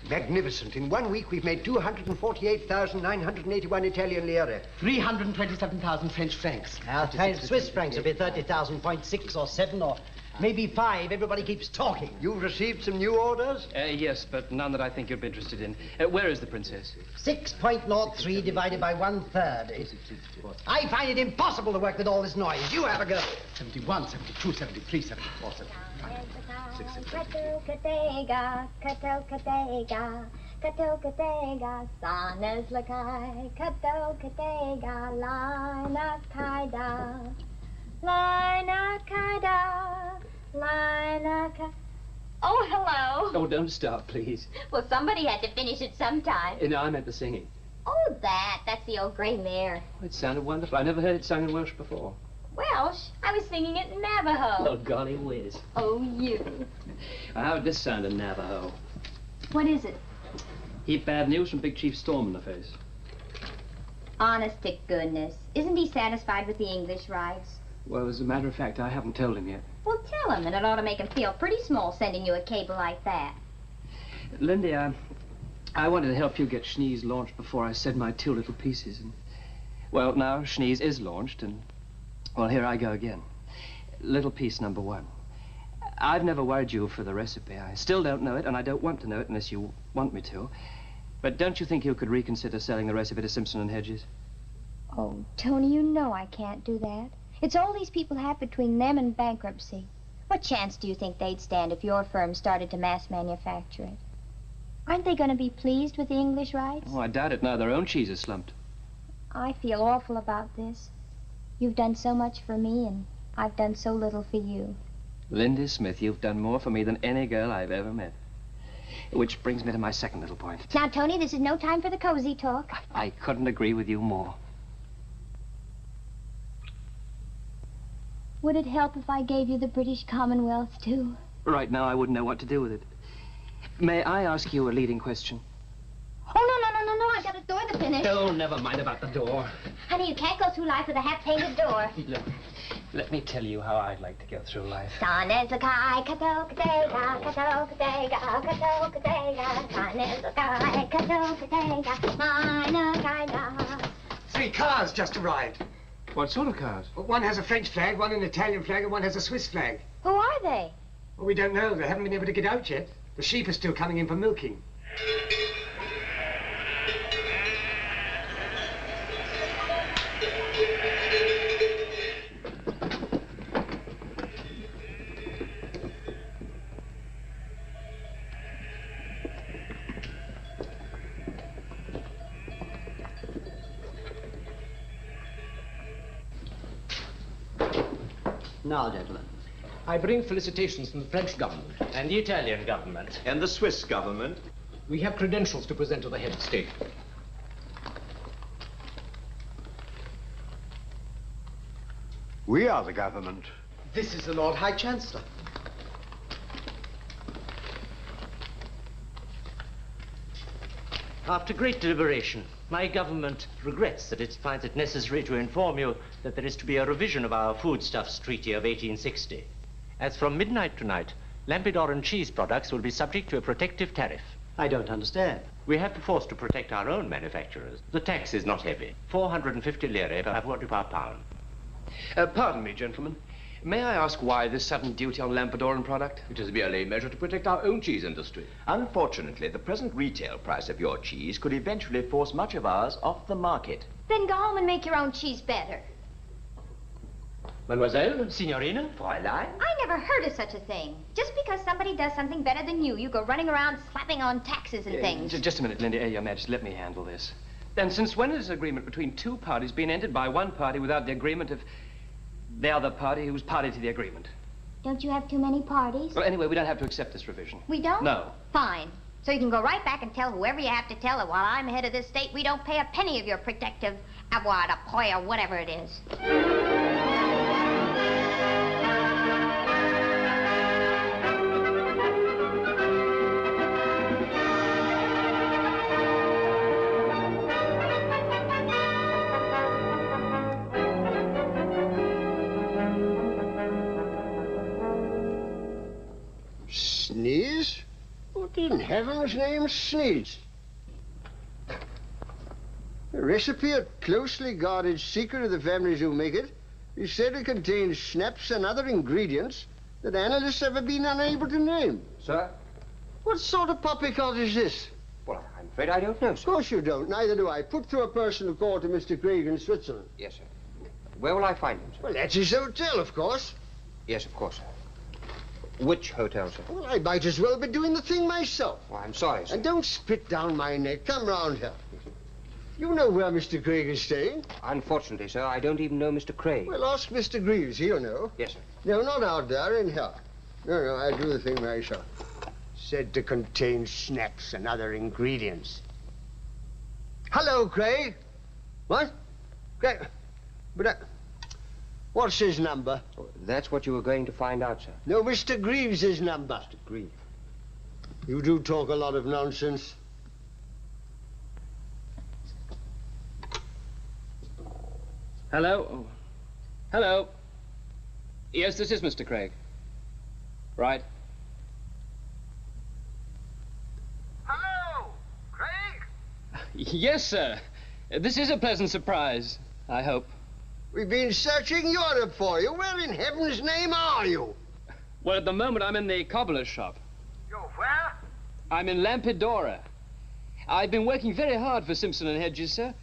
Magnificent. In 1 week, we've made 248,981 Italian lire. 327,000 French francs. Now, Swiss francs will be 30,000.6 or 7 or maybe 5. Everybody keeps talking. You've received some new orders? Yes, but none that I think you'd be interested in. Where is the princess? 6.03 divided by 1/3. I find it impossible to work with all this noise. You have a go. 71, 72, 73, 74, 75, 76, Katokatega, Katokatega, Katokatega, Sanes Lakai, Katokatega, Lina Kaida, Lina Kaida, Lina Kaida. Oh, hello. Oh, don't stop, please. Well, somebody had to finish it sometime. No, I meant the singing. Oh, that's the old gray mare. It sounded wonderful. I never heard it sung in Welsh before. Welsh? I was singing it in Navajo. Oh, golly whiz. Oh, you. How would this sound in Navajo? What is it? Heap bad news from Big Chief Storm in the face. Honest to goodness. Isn't he satisfied with the English rights? Well, as a matter of fact, I haven't told him yet. Well, tell him, and it ought to make him feel pretty small sending you a cable like that. Lindy, I wanted to help you get Schnees launched before I said my 2 little pieces. And, well, now Schnees is launched, and, well, here I go again. Little piece number 1. I've never worried you for the recipe. I still don't know it, and I don't want to know it unless you want me to. But don't you think you could reconsider selling the recipe to Simpson and Hedges? Oh, Tony, you know I can't do that. It's all these people have between them and bankruptcy. What chance do you think they'd stand if your firm started to mass manufacture it? Aren't they going to be pleased with the English rights? Oh, I doubt it now. Their own cheese is slumped. I feel awful about this. You've done so much for me, and I've done so little for you. Lindy Smith, you've done more for me than any girl I've ever met. Which brings me to my second little point. Now, Tony, this is no time for the cozy talk. I couldn't agree with you more. Would it help if I gave you the British Commonwealth, too? Right now, I wouldn't know what to do with it. May I ask you a leading question? Oh, no, I've got a door to finish. Oh, never mind about the door. Honey, you can't go through life with a half-painted door. Look, let me tell you how I'd like to go through life. Sun is the sky, ka-do-ka-day-ga, ka-do-ka-day-ga, ka-do-ka-day-ga. Sun is the sky, ka-do-ka-day-ga, na-na-ka-na. 3 cars just arrived. What sort of cars? Well, one has a French flag, one an Italian flag, and one has a Swiss flag. Who are they? Well, we don't know. They haven't been able to get out yet. The sheep are still coming in for milking. Now, gentlemen. I bring felicitations from the French government. And the Italian government. And the Swiss government. We have credentials to present to the head of state. We are the government. This is the Lord High Chancellor. After great deliberation, my government regrets that it finds it necessary to inform you that there is to be a revision of our Foodstuffs Treaty of 1860. As from midnight tonight, Lampidoran cheese products will be subject to a protective tariff. I don't understand. We have been forced to protect our own manufacturers. The tax is not heavy. 450 lire per 40 per pound. Pardon me, gentlemen. May I ask why this sudden duty on Lampidoran product? It is merely a measure to protect our own cheese industry. Unfortunately, the present retail price of your cheese could eventually force much of ours off the market. Then go home and make your own cheese better. Mademoiselle, signorina, Fräulein? I never heard of such a thing. Just because somebody does something better than you go running around slapping on taxes and things. Just a minute, Linda. Your Majesty, let me handle this. Then since when has an agreement between two parties been entered by one party without the agreement of the other party who's party to the agreement? Don't you have too many parties? Well, anyway, we don't have to accept this revision. We don't? No. Fine. So you can go right back and tell whoever you have to tell that while I'm head of this state, we don't pay a penny of your protective avoirdupois or whatever it is. Sneeze? What in heaven's name sneeze? The recipe, a closely guarded secret of the families who make it, is said to contain snaps and other ingredients that analysts have been unable to name. Sir? What sort of poppycock is this? Well, I'm afraid I don't know, sir. Of course you don't. Neither do I. Put through a personal call to Mr. Craig in Switzerland. Yes, sir. Where will I find him, sir? Well, that's his hotel, of course. Yes, of course, sir. Which hotel, sir? Well, I might as well be doing the thing myself. Oh, I'm sorry, sir. And don't spit down my neck. Come round here. You know where Mr. Craig is staying? Unfortunately, sir, I don't even know Mr. Craig. Well, ask Mr. Greaves. He'll know. Yes, sir. No, not out there, in here. No, I do the thing myself. Said to contain snaps and other ingredients. Hello, Craig. What? Craig. But, what's his number? Oh, that's what you were going to find out, sir. No, Mr. Greaves' number. Mr. Greaves. You do talk a lot of nonsense. Hello? Oh. Hello? Yes, this is Mr. Craig. Right. Hello, Craig? Yes, sir. This is a pleasant surprise, I hope. We've been searching Europe for you. Where in heaven's name are you? Well, at the moment, I'm in the cobbler's shop. You're where? I'm in Lampidoran. I've been working very hard for Simpson and Hedges, sir.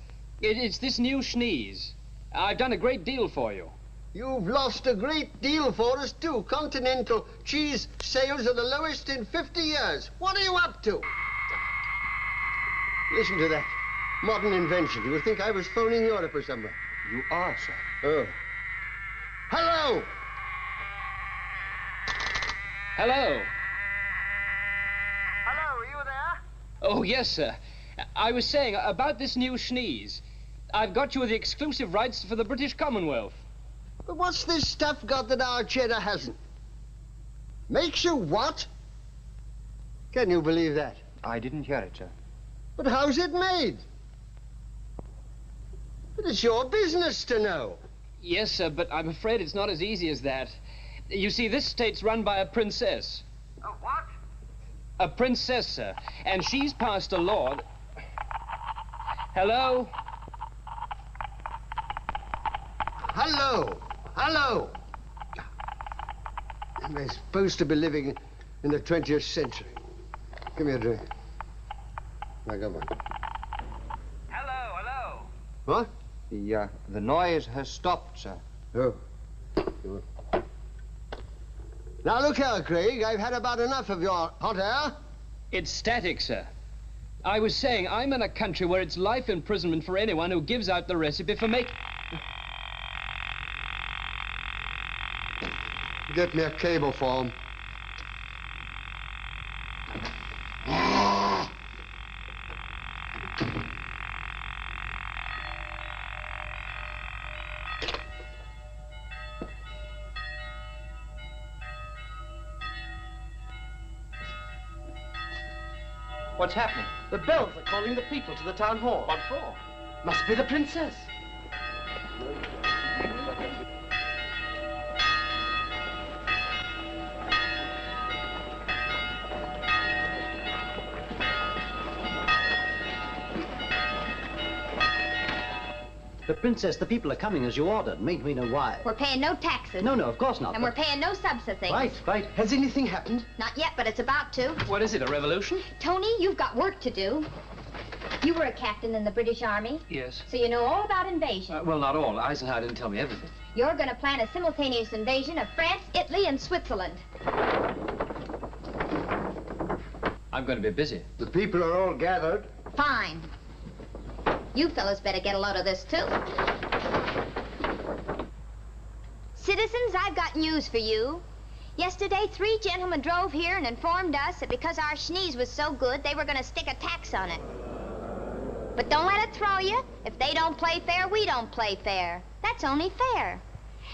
It's this new Schneeze. I've done a great deal for you. You've lost a great deal for us, too. Continental cheese sales are the lowest in 50 years. What are you up to? Listen to that. Modern invention. You would think I was phoning Europe or somewhere. You are, sir. Oh. Hello! Hello. Hello, are you there? Oh, yes, sir. I was saying about this new Schneeze. I've got you the exclusive rights for the British Commonwealth. But what's this stuff got that our cheddar hasn't? Makes you what? Can you believe that? I didn't hear it, sir. But how's it made? But it's your business to know. Yes, sir, but I'm afraid it's not as easy as that. You see, this state's run by a princess. A what? A princess, sir. And she's passed a law... Hello? Hello. Hello. And they're supposed to be living in the 20th century. Give me a drink. Now, come on. Hello. What? The noise has stopped, sir. Oh. Good. Now, look here, Craig. I've had about enough of your hot air. It's static, sir. I was saying, I'm in a country where it's life imprisonment for anyone who gives out the recipe for making... Get me a cable for him. What's happening? The bells are calling the people to the town hall. What for? Must be the princess. But, Princess, the people are coming as you ordered. Mayn't we know why? We're paying no taxes. No, of course not. And we're paying no subsidies. Right. Has anything happened? Not yet, but it's about to. What is it, a revolution? Tony, you've got work to do. You were a captain in the British Army. Yes. So you know all about invasion. Well, not all. Eisenhower didn't tell me everything. You're going to plan a simultaneous invasion of France, Italy, and Switzerland. I'm going to be busy. The people are all gathered. Fine. You fellas better get a load of this, too. Citizens, I've got news for you. Yesterday, 3 gentlemen drove here and informed us that because our schneeze was so good, they were going to stick a tax on it. But don't let it throw you. If they don't play fair, we don't play fair. That's only fair.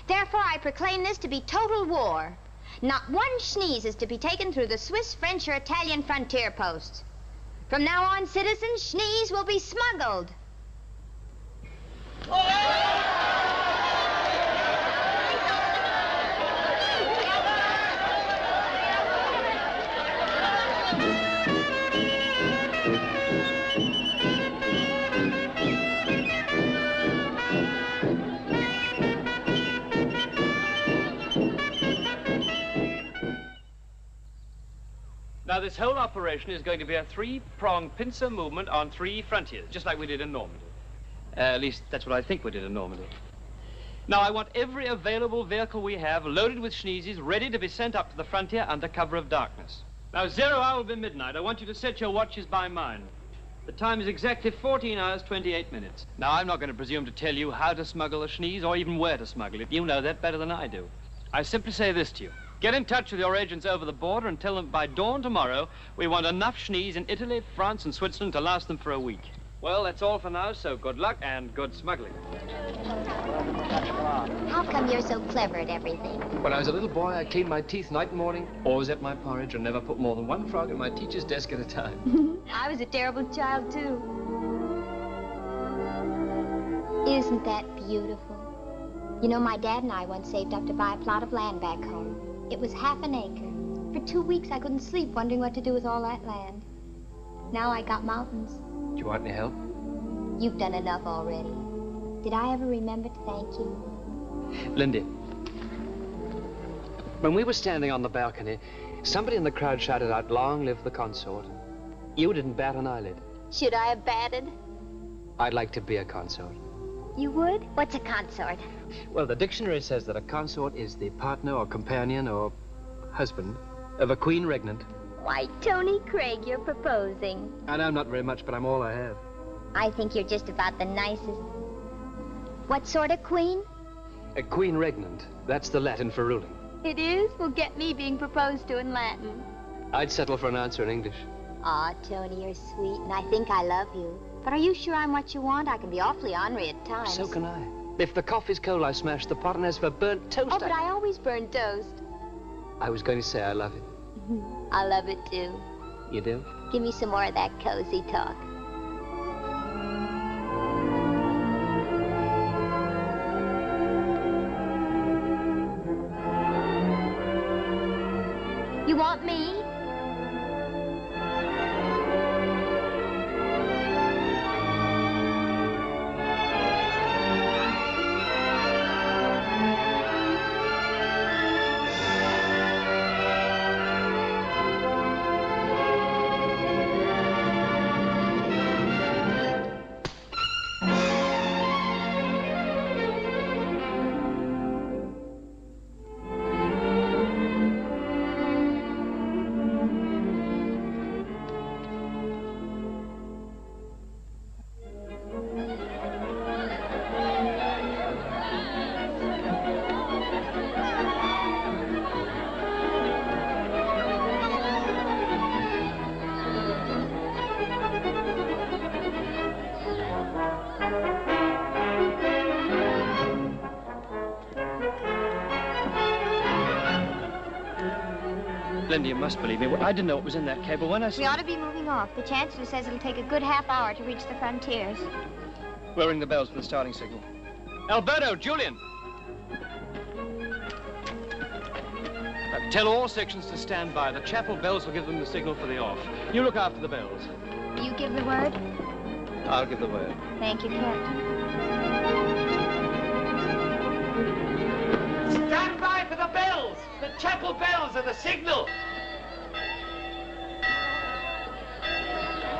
Therefore, I proclaim this to be total war. Not one schneeze is to be taken through the Swiss, French, or Italian frontier posts. From now on, citizens, schneeze will be smuggled. Now, this whole operation is going to be a 3-pronged pincer movement on 3 frontiers, just like we did in Normandy. At least, that's what I think we did in Normandy. Now, I want every available vehicle we have loaded with schneezes, ready to be sent up to the frontier under cover of darkness. Now, 0 hour will be midnight. I want you to set your watches by mine. The time is exactly 14 hours, 28 minutes. Now, I'm not going to presume to tell you how to smuggle a schneeze or even where to smuggle it. You know that better than I do. I simply say this to you. Get in touch with your agents over the border and tell them by dawn tomorrow we want enough schneeze in Italy, France, and Switzerland to last them for a week. Well, that's all for now, so good luck and good smuggling. How come you're so clever at everything? When I was a little boy, I cleaned my teeth night and morning, always ate my porridge, and never put more than 1 frog in my teacher's desk at a time. I was a terrible child, too. Isn't that beautiful? You know, my dad and I once saved up to buy a plot of land back home. It was half an acre. For 2 weeks, I couldn't sleep wondering what to do with all that land. Now I got mountains. Do you want any help? You've done enough already. Did I ever remember to thank you? Lindy, when we were standing on the balcony, somebody in the crowd shouted out, "Long live the consort." You didn't bat an eyelid. Should I have batted? I'd like to be a consort. You would? What's a consort? Well, the dictionary says that a consort is the partner or companion or husband of a queen regnant. Why, Tony Craig, you're proposing. I know I'm not very much, but I'm all I have. I think you're just about the nicest. What sort of queen? A queen regnant. That's the Latin for ruling. It is? Well, get me being proposed to in Latin. I'd settle for an answer in English. Aw, Tony, you're sweet, and I think I love you. But are you sure I'm what you want? I can be awfully ornery at times. So can I. If the coffee's cold, I smash the pot, and as for burnt toast, Oh, but I always burn toast. I was going to say I love it. I love it, too. You do? Give me some more of that cozy talk. You want me? Linda, you must believe me. I didn't know what was in that cable when I saw... We ought to be moving off. The Chancellor says it'll take a good half-hour to reach the frontiers. We'll ring the bells for the starting signal. Alberto, Julian! Tell all sections to stand by. The chapel bells will give them the signal for the off. You look after the bells. You give the word? I'll give the word. Thank you, Captain. Stand by for the bells! The chapel bells are the signal!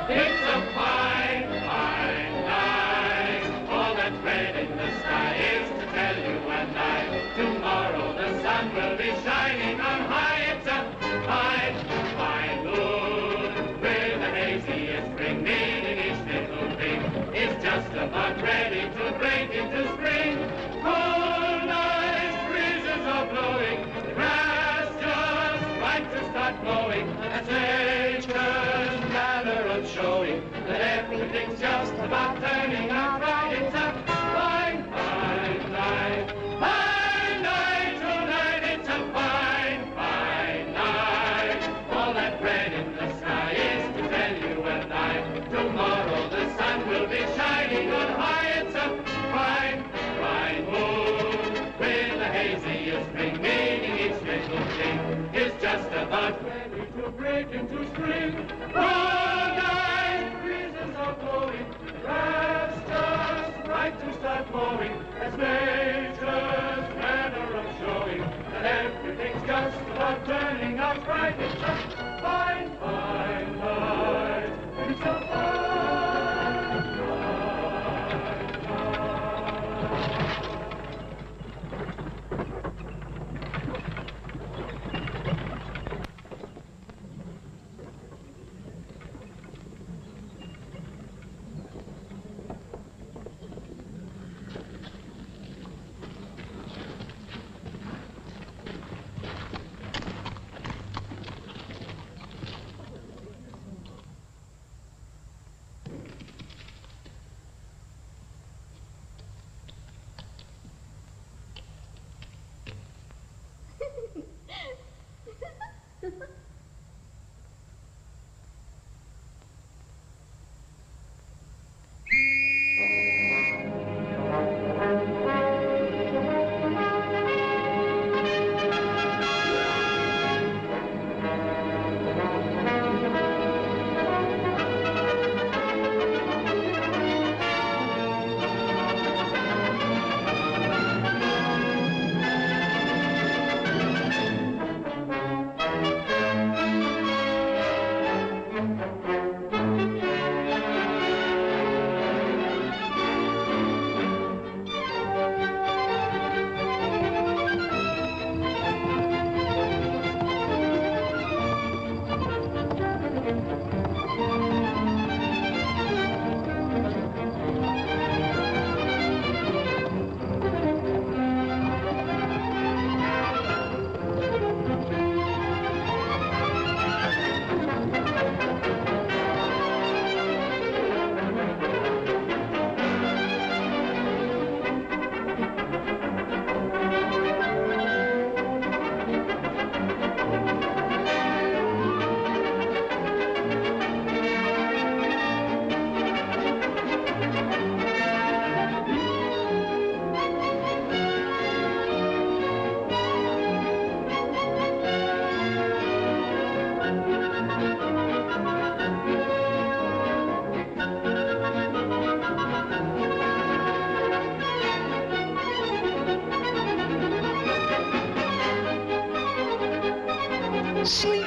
It's a fine, fine night. All that's red in the sky is to tell you and I. Tomorrow the sun will be shining on high. It's a fine, fine moon. With a haziest spring, meaning each little thing is just about ready to break into spring. Cool, nice breezes are blowing. The grass just right to start growing. As nature's manner of showing that everything's just about turning out right. It's a fine, fine night. Fine night tonight. It's a fine, fine night. All that red in the sky is to tell you and I. Tomorrow the sun will be shining on high. It's a fine, fine moon with a haziest spring, meaning each little thing is just about ready to break into spring. Oh, night breezes are blowing, grass just right to start mowing, as nature's manner of showing that everything's just about turning out right. It's a fine, fine night. It's a fine, fine night. Sleep.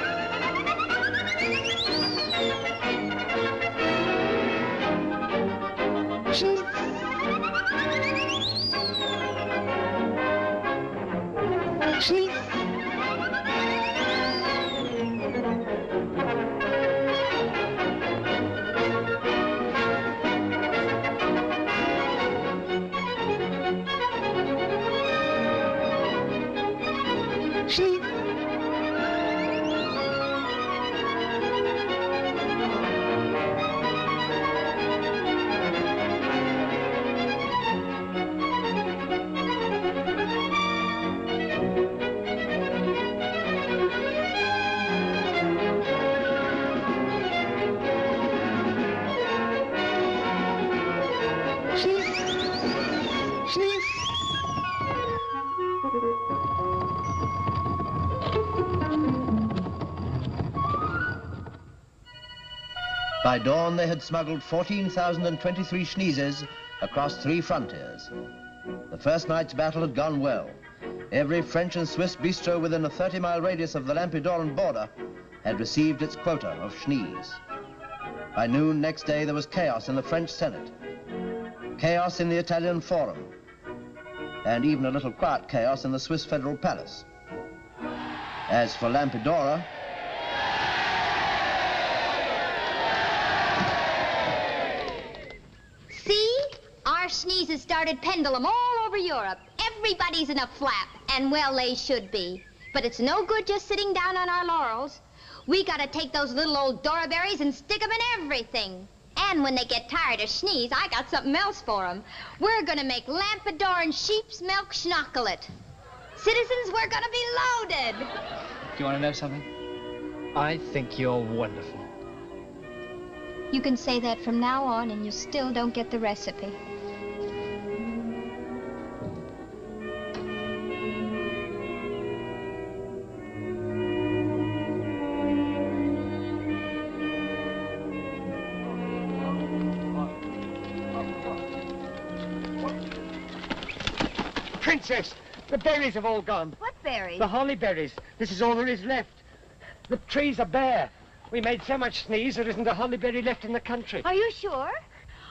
Sleep. Sleep. Sleep. By dawn, they had smuggled 14,023 sneezes across 3 frontiers. The first night's battle had gone well. Every French and Swiss bistro within a 30-mile radius of the Lampedoran border had received its quota of schnees. By noon next day, there was chaos in the French Senate, chaos in the Italian Forum, and even a little quiet chaos in the Swiss Federal Palace. As for Lampedora, our sneezes started pendulum all over Europe. Everybody's in a flap, and well, they should be. But it's no good just sitting down on our laurels. We gotta take those little old Dora berries and stick them in everything. And when they get tired of sneeze, I got something else for them. We're gonna make Lampedoran sheep's milk schnocklet. Citizens, we're gonna be loaded. Do you want to know something? I think you're wonderful. You can say that from now on, and you still don't get the recipe. Princess, the berries have all gone. What berries? The holly berries. This is all there is left. The trees are bare. We made so much sneeze, there isn't a holly berry left in the country. Are you sure?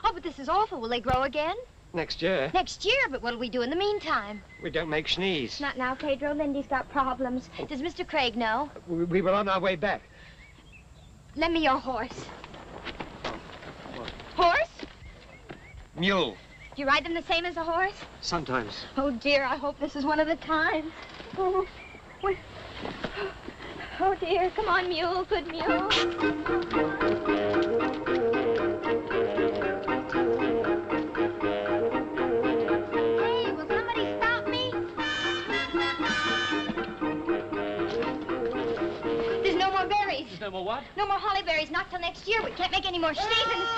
Oh, but this is awful. Will they grow again? Next year. Next year, but what'll we do in the meantime? We don't make sneeze. Not now, Pedro. Lindy's got problems. Does Mr. Craig know? We were on our way back. Lend me your horse. Horse? Mule. Do you ride them the same as a horse? Sometimes. Oh, dear, I hope this is one of the times. Oh, oh dear, come on, mule, good mule. Hey, will somebody stop me? There's no more berries. There's no more what? No more holly berries, not till next year. We can't make any more seasons.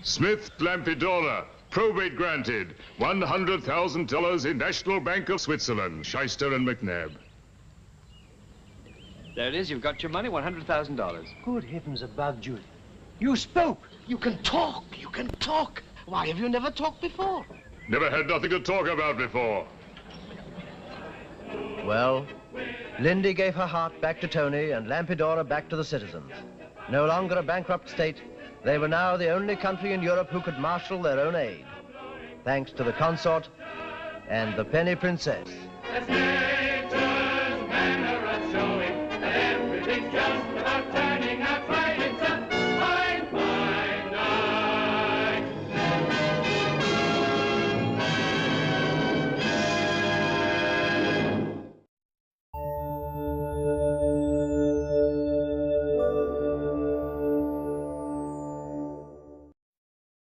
Smith Lampedora. Probate granted. $100,000 in National Bank of Switzerland. Shyster and McNabb. There it is. You've got your money, $100,000. Good heavens above, Julie. You spoke. You can talk. You can talk. Why have you never talked before? Never had nothing to talk about before. Well, Lindy gave her heart back to Tony and Lampedora back to the citizens. No longer a bankrupt state, they were now the only country in Europe who could marshal their own aid, thanks to the consort and the penny princess.